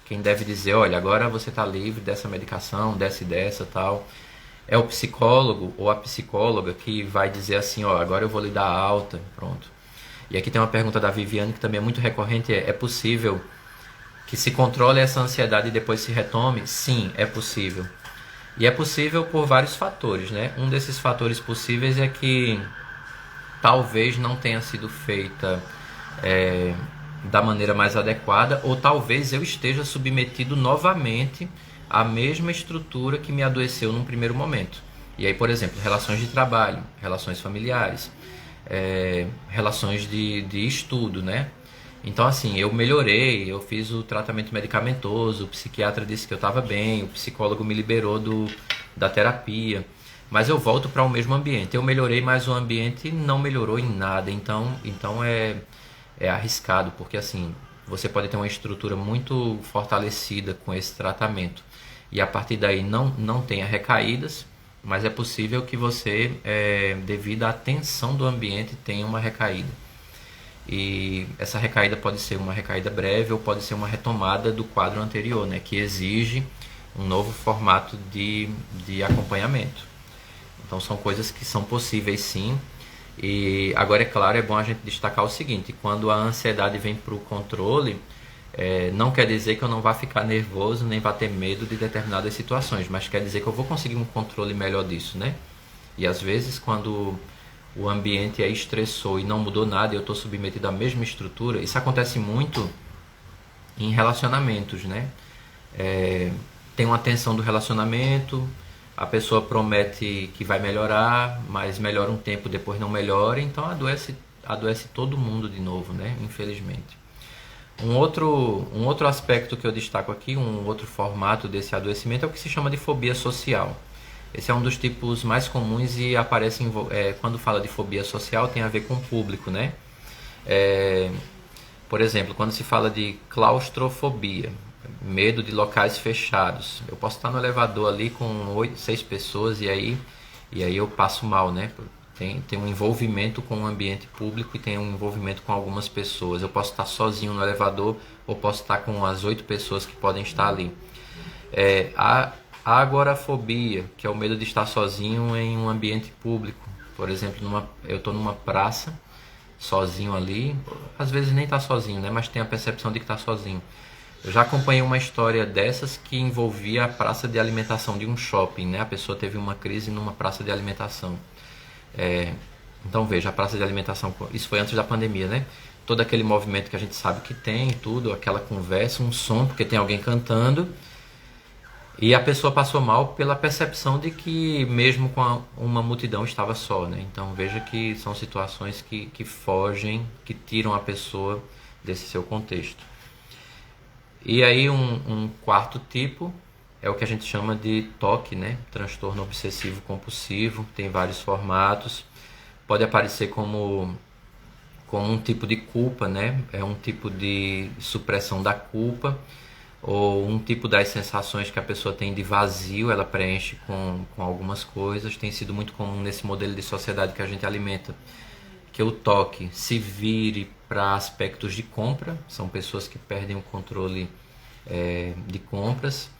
quem deve dizer: olha, agora você está livre dessa medicação, dessa e dessa, tal. É o psicólogo ou a psicóloga que vai dizer assim: ó, agora eu vou lhe dar alta, pronto. E aqui tem uma pergunta da Viviane que também é muito recorrente: é possível que se controle essa ansiedade e depois se retome? Sim, é possível. E é possível por vários fatores, né? Um desses fatores possíveis é que talvez não tenha sido feita da maneira mais adequada, ou talvez eu esteja submetido novamente à mesma estrutura que me adoeceu num primeiro momento. E aí, por exemplo, relações de trabalho, relações familiares, relações de estudo, né? Então, assim, eu melhorei, eu fiz o tratamento medicamentoso, o psiquiatra disse que eu estava bem, o psicólogo me liberou da terapia, mas eu volto para o mesmo ambiente. Eu melhorei, mas o ambiente não melhorou em nada, então é arriscado, porque assim, você pode ter uma estrutura muito fortalecida com esse tratamento. e a partir daí não tenha recaídas, mas é possível que você, devido à tensão do ambiente, tenha uma recaída. E essa recaída pode ser uma recaída breve ou pode ser uma retomada do quadro anterior, né, que exige um novo formato de acompanhamento. Então são coisas que são possíveis sim. E agora, é claro, é bom a gente destacar o seguinte: quando a ansiedade vem para o controle, não quer dizer que eu não vá ficar nervoso nem vá ter medo de determinadas situações, mas quer dizer que eu vou conseguir um controle melhor disso, né? E às vezes, quando o ambiente é estressor e não mudou nada e eu estou submetido à mesma estrutura, isso acontece muito em relacionamentos, né? Tem uma tensão do relacionamento, a pessoa promete que vai melhorar, mas melhora um tempo, depois não melhora, então adoece todo mundo de novo, né? Infelizmente. Um outro aspecto que eu destaco aqui, um outro formato desse adoecimento é o que se chama de fobia social. Esse é um dos tipos mais comuns e aparece quando fala de fobia social tem a ver com o público, né? Por exemplo, quando se fala de claustrofobia, medo de locais fechados, eu posso estar no elevador ali com 6 pessoas e aí eu passo mal, né? Tem um envolvimento com o ambiente público e tem um envolvimento com algumas pessoas. Eu posso estar sozinho no elevador ou posso estar com as 8 pessoas que podem estar ali. A agorafobia, que é o medo de estar sozinho em um ambiente público. Por exemplo, eu estou numa praça, sozinho ali. Às vezes nem está sozinho, né? Mas tem a percepção de que está sozinho. Eu já acompanhei uma história dessas que envolvia a praça de alimentação de um shopping, né? A pessoa teve uma crise numa praça de alimentação. Então veja, a praça de alimentação, isso foi antes da pandemia, né? Todo aquele movimento que a gente sabe que tem, tudo, aquela conversa, um som, porque tem alguém cantando, e a pessoa passou mal pela percepção de que mesmo com uma multidão estava só, né? Então veja que são situações que fogem, que tiram a pessoa desse seu contexto. E aí um quarto tipo é o que a gente chama de TOC, né? Transtorno obsessivo compulsivo, tem vários formatos. Pode aparecer como um tipo de culpa, né? É um tipo de supressão da culpa, ou um tipo das sensações que a pessoa tem de vazio, ela preenche com algumas coisas. Tem sido muito comum nesse modelo de sociedade que a gente alimenta, que o TOC se vire para aspectos de compra. São pessoas que perdem o controle de compras,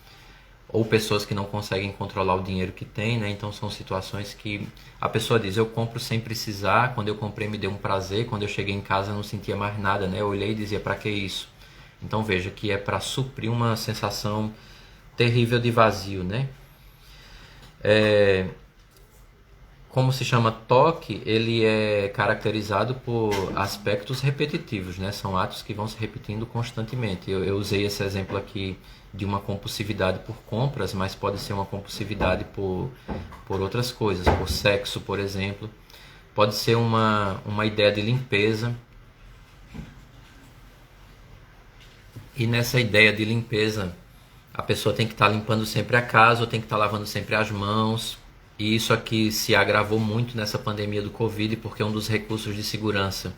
ou pessoas que não conseguem controlar o dinheiro que tem, né? Então são situações que a pessoa diz: eu compro sem precisar, quando eu comprei me deu um prazer, quando eu cheguei em casa não sentia mais nada, né? Eu olhei e dizia: para que isso? Então veja que é para suprir uma sensação terrível de vazio, né? Como se chama TOC, ele é caracterizado por aspectos repetitivos, né? São atos que vão se repetindo constantemente. Eu usei esse exemplo aqui de uma compulsividade por compras, mas pode ser uma compulsividade por outras coisas, por sexo, por exemplo. Pode ser uma ideia de limpeza. E nessa ideia de limpeza, a pessoa tem que estar limpando sempre a casa, ou tem que estar lavando sempre as mãos. E isso aqui se agravou muito nessa pandemia do Covid, porque um dos recursos de segurança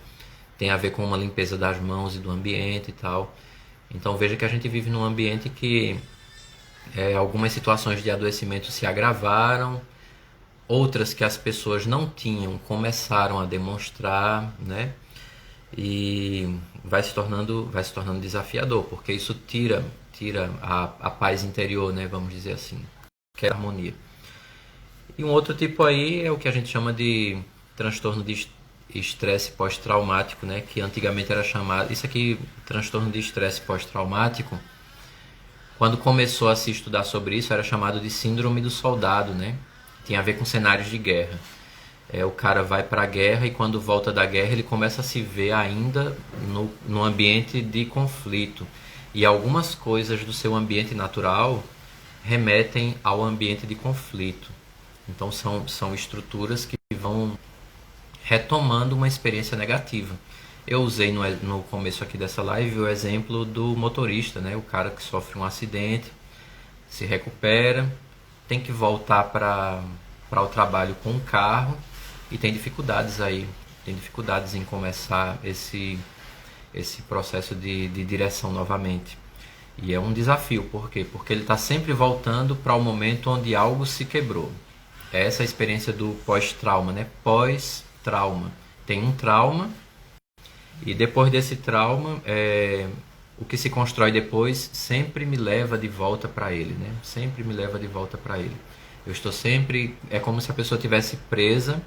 tem a ver com uma limpeza das mãos e do ambiente e tal. Então veja que a gente vive num ambiente que algumas situações de adoecimento se agravaram, outras que as pessoas não tinham começaram a demonstrar, né? E vai se tornando desafiador, porque isso tira a paz interior, né? Vamos dizer assim, que é a harmonia. E um outro tipo aí é o que a gente chama de transtorno de estresse pós-traumático, né? Que antigamente era chamado... Isso aqui, transtorno de estresse pós-traumático, quando começou a se estudar sobre isso, era chamado de síndrome do soldado, né? Tinha a ver com cenários de guerra. O cara vai para a guerra e quando volta da guerra ele começa a se ver ainda no ambiente de conflito. E algumas coisas do seu ambiente natural remetem ao ambiente de conflito. Então são estruturas que vão retomando uma experiência negativa. Eu usei no começo aqui dessa live o exemplo do motorista, né? O cara que sofre um acidente, se recupera, tem que voltar para o trabalho com o carro e tem dificuldades aí. Tem dificuldades em começar esse processo de direção novamente. E é um desafio, por quê? Porque ele está sempre voltando para o momento onde algo se quebrou. É essa a experiência do pós-trauma, né? Pós-trauma. Tem um trauma e depois desse trauma, o que se constrói depois sempre me leva de volta para ele, né? Sempre me leva de volta para ele. Eu estou sempre... É como se a pessoa tivesse presa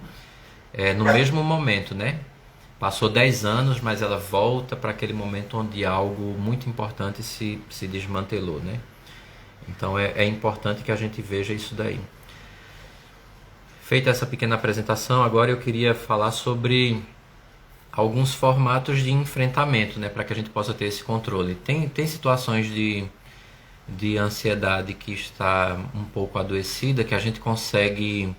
no mesmo momento, né? Passou 10 anos, mas ela volta para aquele momento onde algo muito importante se desmantelou, né? Então é importante que a gente veja isso daí. Feita essa pequena apresentação, agora eu queria falar sobre alguns formatos de enfrentamento, né? Para que a gente possa ter esse controle. Tem situações de ansiedade que está um pouco adoecida, que a gente consegue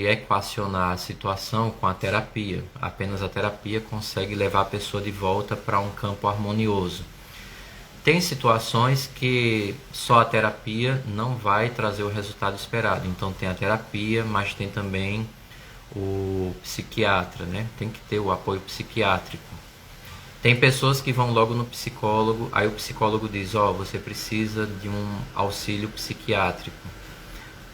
equacionar a situação com a terapia. Apenas a terapia consegue levar a pessoa de volta para um campo harmonioso. Tem situações que só a terapia não vai trazer o resultado esperado. Então tem a terapia, mas tem também o psiquiatra, né? Tem que ter o apoio psiquiátrico. Tem pessoas que vão logo no psicólogo, aí o psicólogo diz, você precisa de um auxílio psiquiátrico.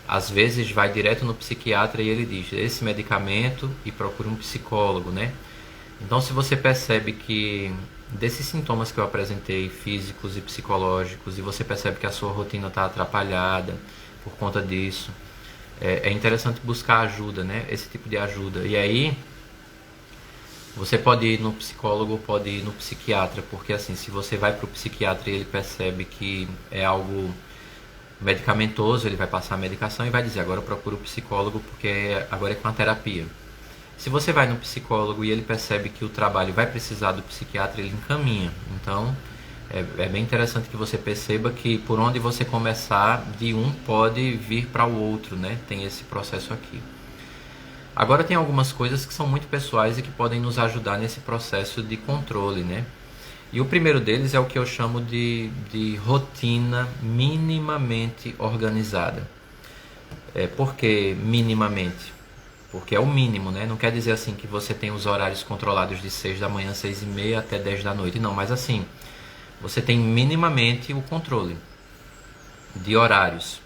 Às vezes vai direto no psiquiatra e ele diz, esse medicamento e procura um psicólogo, né? Então se você percebe que desses sintomas que eu apresentei, físicos e psicológicos, e você percebe que a sua rotina está atrapalhada por conta disso, é interessante buscar ajuda, né? Esse tipo de ajuda. E aí você pode ir no psicólogo, pode ir no psiquiatra, porque assim, se você vai para o psiquiatra e ele percebe que é algo medicamentoso, ele vai passar a medicação e vai dizer, agora eu procuro o psicólogo porque agora é com a terapia. Se você vai no psicólogo e ele percebe que o trabalho vai precisar do psiquiatra, ele encaminha. Então é bem interessante que você perceba que por onde você começar, de um pode vir para o outro, né? Tem esse processo aqui. Agora tem algumas coisas que são muito pessoais e que podem nos ajudar nesse processo de controle, né? E o primeiro deles é o que eu chamo de rotina minimamente organizada. Por que minimamente? Porque é o mínimo, né? Não quer dizer assim que você tem os horários controlados de 6 da manhã, 6:30 até 10 da noite. Não, mas assim, você tem minimamente o controle de horários.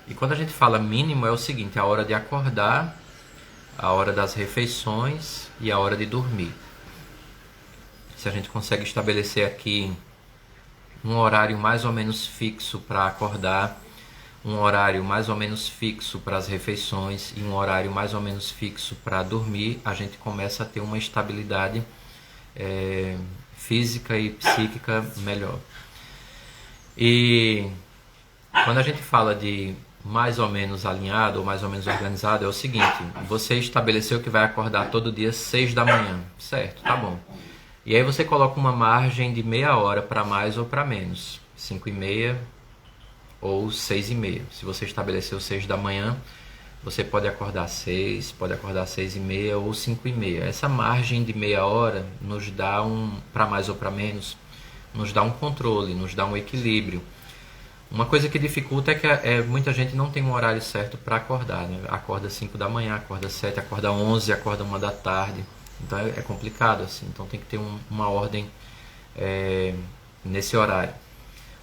E quando a gente fala mínimo é o seguinte, a hora de acordar, a hora das refeições e a hora de dormir. Se a gente consegue estabelecer aqui um horário mais ou menos fixo para acordar, um horário mais ou menos fixo para as refeições e um horário mais ou menos fixo para dormir, a gente começa a ter uma estabilidade física e psíquica melhor. E quando a gente fala de mais ou menos alinhado ou mais ou menos organizado, é o seguinte, você estabeleceu que vai acordar todo dia 6 da manhã, certo? Tá bom. E aí você coloca uma margem de meia hora para mais ou para menos, 5:30 ou 6:30. Se você estabeleceu 6 da manhã, você pode acordar 6, pode acordar 6:30 ou 5:30. Essa margem de meia hora nos dá para mais ou para menos, nos dá um controle, nos dá um equilíbrio. Uma coisa que dificulta é que muita gente não tem um horário certo para acordar, né? Acorda 5 da manhã, acorda 7, acorda 11, acorda 1 da tarde. Então é complicado assim, então tem que ter uma ordem nesse horário.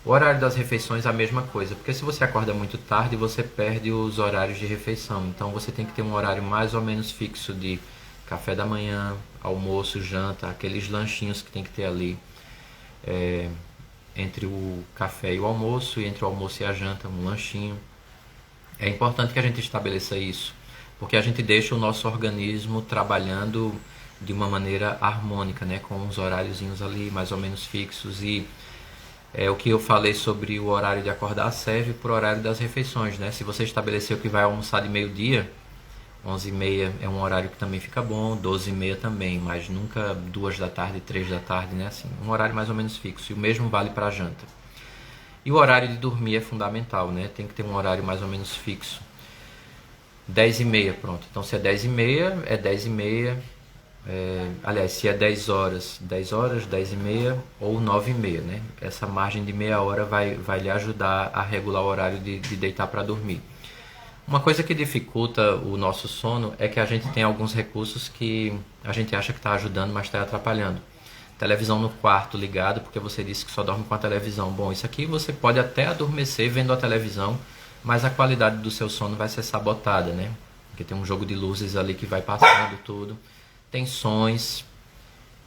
O horário das refeições é a mesma coisa, porque se você acorda muito tarde, você perde os horários de refeição. Então você tem que ter um horário mais ou menos fixo de café da manhã, almoço, janta, aqueles lanchinhos que tem que ter ali entre o café e o almoço, e entre o almoço e a janta, um lanchinho. É importante que a gente estabeleça isso, porque a gente deixa o nosso organismo trabalhando de uma maneira harmônica, né, com uns horáriozinhos ali mais ou menos fixos. E o que eu falei sobre o horário de acordar serve para o horário das refeições, né? Se você estabeleceu que vai almoçar de meio-dia, 11:30 é um horário que também fica bom, 12:30 também, mas nunca 2 da tarde, 3 da tarde, né? Assim, um horário mais ou menos fixo. E o mesmo vale para a janta. E o horário de dormir é fundamental, né? Tem que ter um horário mais ou menos fixo. 10:30, pronto. Então se é 10:30, é 10:30. Aliás, se é 10 horas, 10:30 ou 9:30, né? Essa margem de meia hora vai lhe ajudar a regular o horário de deitar para dormir. Uma coisa que dificulta o nosso sono é que a gente tem alguns recursos que a gente acha que está ajudando, mas está atrapalhando. Televisão no quarto ligado, porque você disse que só dorme com a televisão. Bom, isso aqui você pode até adormecer vendo a televisão, mas a qualidade do seu sono vai ser sabotada, né? Porque tem um jogo de luzes ali que vai passando tudo. Tem sons,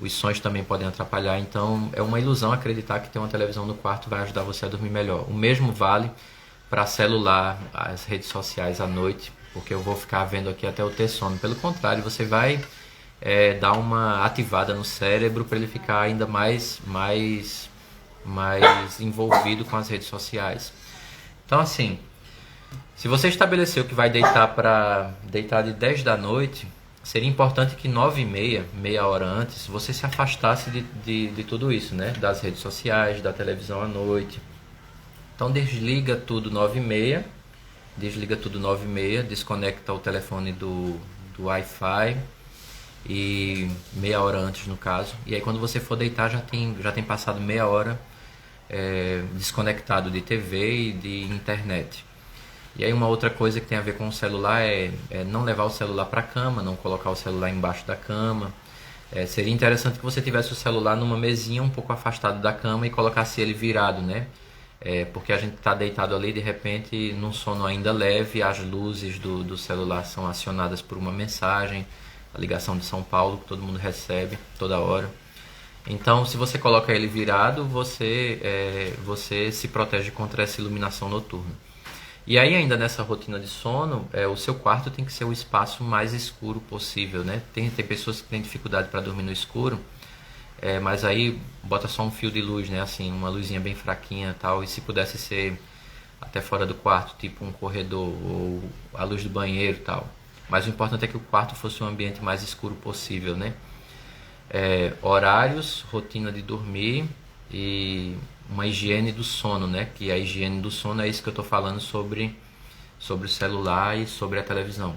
os sons também podem atrapalhar, então é uma ilusão acreditar que ter uma televisão no quarto vai ajudar você a dormir melhor. O mesmo vale para celular, as redes sociais à noite, porque eu vou ficar vendo aqui até eu ter sono. Pelo contrário, você vai dar uma ativada no cérebro para ele ficar ainda mais envolvido com as redes sociais. Então, assim, se você estabeleceu que vai deitar de 10 da noite, seria importante que 9h30, meia hora antes, você se afastasse de tudo isso, né? Das redes sociais, da televisão à noite. Então desliga tudo 9h30, desconecta o telefone do Wi-Fi e meia hora antes no caso. E aí quando você for deitar já tem passado meia hora desconectado de TV e de internet. E aí uma outra coisa que tem a ver com o celular é não levar o celular para a cama, não colocar o celular embaixo da cama. Seria interessante que você tivesse o celular numa mesinha um pouco afastado da cama e colocasse ele virado, né? Porque a gente está deitado ali, de repente, num sono ainda leve, as luzes do celular são acionadas por uma mensagem, a ligação de São Paulo, que todo mundo recebe toda hora. Então, se você coloca ele virado, você se protege contra essa iluminação noturna. E aí, ainda nessa rotina de sono, o seu quarto tem que ser o espaço mais escuro possível, né? Tem pessoas que têm dificuldade para dormir no escuro, mas aí bota só um fio de luz, né? Assim, uma luzinha bem fraquinha e tal. E se pudesse ser até fora do quarto, tipo um corredor ou a luz do banheiro e tal. Mas o importante é que o quarto fosse o ambiente mais escuro possível, né? Horários, rotina de dormir e uma higiene do sono, né? Que a higiene do sono é isso que eu estou falando sobre o celular e sobre a televisão.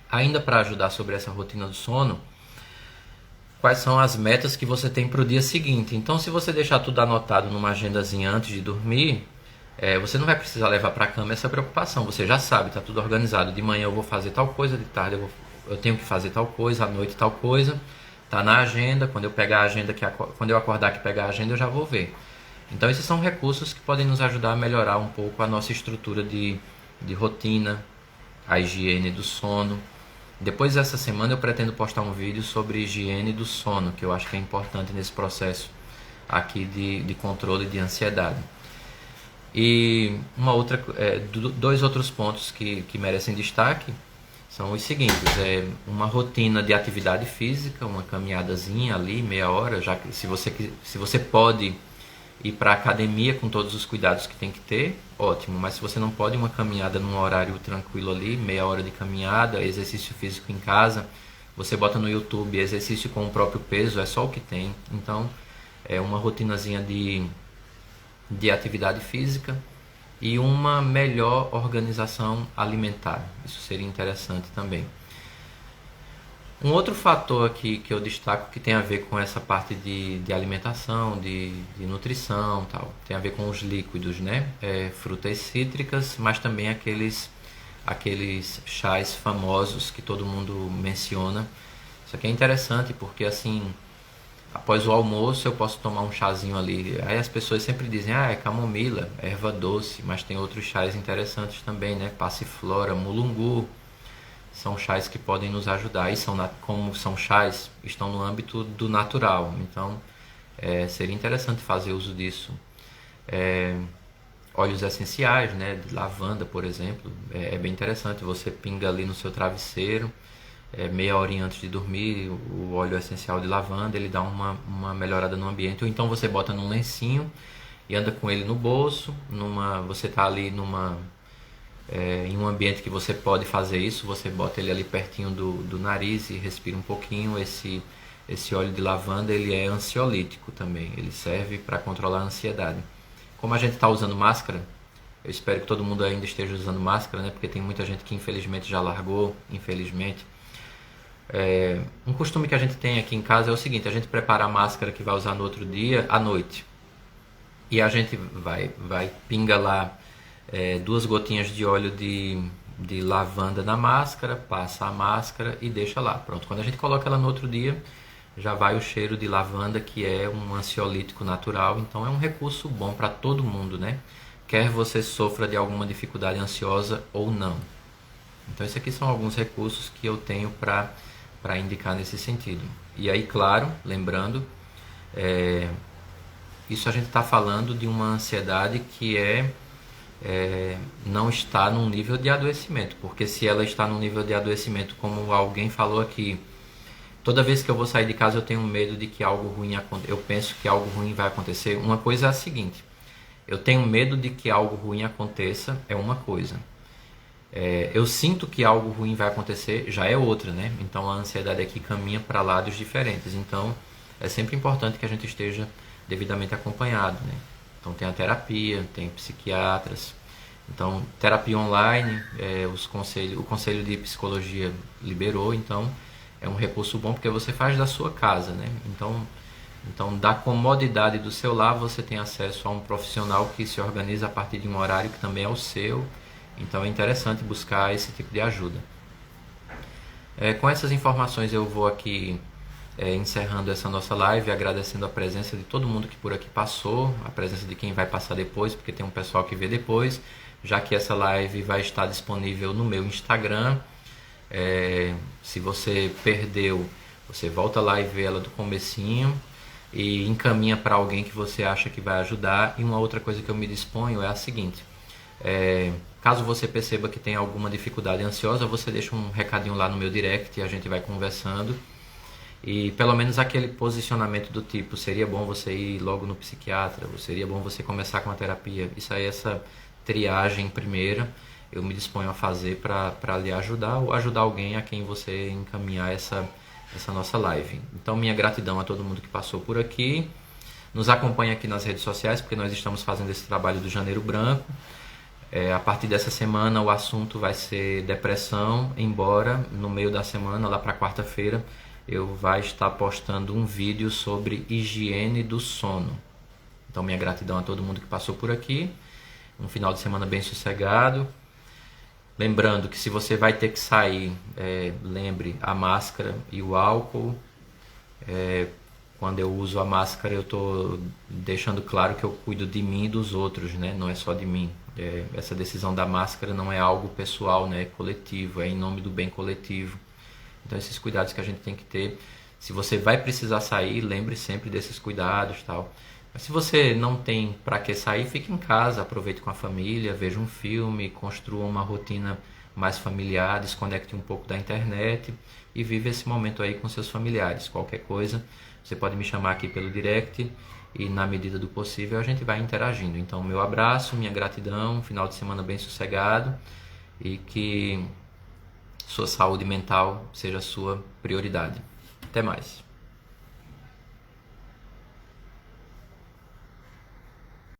Ainda para ajudar sobre essa rotina do sono, quais são as metas que você tem para o dia seguinte. Então, se você deixar tudo anotado numa agendazinha antes de dormir, você não vai precisar levar para a cama essa preocupação. Você já sabe, está tudo organizado. De manhã eu vou fazer tal coisa, de tarde eu tenho que fazer tal coisa, à noite tal coisa. Está na agenda. Quando eu pegar a agenda, quando eu acordar que pegar a agenda, eu já vou ver. Então, esses são recursos que podem nos ajudar a melhorar um pouco a nossa estrutura de rotina, a higiene do sono. Depois dessa semana eu pretendo postar um vídeo sobre higiene do sono, que eu acho que é importante nesse processo aqui de controle de ansiedade. E dois outros pontos que merecem destaque são os seguintes: uma rotina de atividade física, uma caminhadazinha ali, meia hora, já que se você pode ir para a academia com todos os cuidados que tem que ter, ótimo, mas se você não pode, uma caminhada num horário tranquilo ali, meia hora de caminhada, exercício físico em casa, você bota no YouTube exercício com o próprio peso, é só o que tem. Então é uma rotinazinha de atividade física e uma melhor organização alimentar, isso seria interessante também. Um outro fator aqui que eu destaco que tem a ver com essa parte de alimentação, de nutrição, tal, tem a ver com os líquidos, né? Frutas cítricas, mas também aqueles chás famosos que todo mundo menciona. Isso aqui é interessante porque assim, após o almoço eu posso tomar um chazinho ali. Aí as pessoas sempre dizem, é camomila, erva doce, mas tem outros chás interessantes também, né? Passiflora, mulungu. São chás que podem nos ajudar e como são chás, estão no âmbito do natural. Então, seria interessante fazer uso disso. Óleos essenciais, né, de lavanda, por exemplo, é bem interessante. Você pinga ali no seu travesseiro, meia horinha antes de dormir, o óleo essencial de lavanda, ele dá uma melhorada no ambiente. Ou então você bota num lencinho e anda com ele no bolso. Você está ali em um ambiente que você pode fazer isso, você bota ele ali pertinho do nariz e respira um pouquinho. Esse óleo de lavanda, ele é ansiolítico também, ele serve para controlar a ansiedade. Como a gente está usando máscara, eu espero que todo mundo ainda esteja usando máscara, né? Porque tem muita gente que infelizmente já largou, infelizmente. Um costume que a gente tem aqui em casa é o seguinte: a gente prepara a máscara que vai usar no outro dia à noite, e a gente vai pinga lá 2 gotinhas de óleo de lavanda na máscara, passa a máscara e deixa lá. Pronto, quando a gente coloca ela no outro dia, já vai o cheiro de lavanda, que é um ansiolítico natural, então é um recurso bom para todo mundo, né? Quer você sofra de alguma dificuldade ansiosa ou não. Então, esses aqui são alguns recursos que eu tenho para indicar nesse sentido. E aí, claro, lembrando, isso a gente está falando de uma ansiedade que não está num nível de adoecimento, porque se ela está num nível de adoecimento, como alguém falou aqui, toda vez que eu vou sair de casa eu tenho medo de que algo ruim aconteça, eu penso que algo ruim vai acontecer. Uma coisa é a seguinte: eu tenho medo de que algo ruim aconteça, é uma coisa. Eu sinto que algo ruim vai acontecer, já é outra, né? Então a ansiedade aqui caminha para lados diferentes. Então é sempre importante que a gente esteja devidamente acompanhado, né? Então tem a terapia, tem psiquiatras. Então terapia online, o Conselho de Psicologia liberou, então é um recurso bom porque você faz da sua casa, né? Então da comodidade do seu lar você tem acesso a um profissional que se organiza a partir de um horário que também é o seu. Então é interessante buscar esse tipo de ajuda. Com essas informações eu vou aqui encerrando essa nossa live, agradecendo a presença de todo mundo que por aqui passou, a presença de quem vai passar depois, porque tem um pessoal que vê depois, já que essa live vai estar disponível no meu Instagram. Se você perdeu, você volta lá e vê ela do comecinho e encaminha para alguém que você acha que vai ajudar. E uma outra coisa que eu me disponho é a seguinte: caso você perceba que tem alguma dificuldade ansiosa, você deixa um recadinho lá no meu direct e a gente vai conversando. E pelo menos aquele posicionamento do tipo, seria bom você ir logo no psiquiatra, ou seria bom você começar com a terapia. Isso aí, essa triagem primeira, eu me disponho a fazer para lhe ajudar ou ajudar alguém a quem você encaminhar essa nossa live. Então, minha gratidão a todo mundo que passou por aqui. Nos acompanha aqui nas redes sociais, porque nós estamos fazendo esse trabalho do Janeiro Branco. A partir dessa semana o assunto vai ser depressão, embora no meio da semana, lá para quarta-feira, eu vai estar postando um vídeo sobre higiene do sono. Então minha gratidão a todo mundo que passou por aqui. Um final de semana bem sossegado. Lembrando que se você vai ter que sair, lembre a máscara e o álcool. Quando eu uso a máscara eu estou deixando claro que eu cuido de mim e dos outros, né? Não é só de mim. Essa decisão da máscara não é algo pessoal, né? É coletivo, é em nome do bem coletivo. Então esses cuidados que a gente tem que ter. Se você vai precisar sair, lembre sempre desses cuidados, tal. Mas se você não tem para que sair, fique em casa, aproveite com a família, veja um filme, construa uma rotina mais familiar, desconecte um pouco da internet e vive esse momento aí com seus familiares. Qualquer coisa, você pode me chamar aqui pelo direct e na medida do possível a gente vai interagindo. Então meu abraço, minha gratidão, um final de semana bem sossegado e que sua saúde mental seja a sua prioridade. Até mais.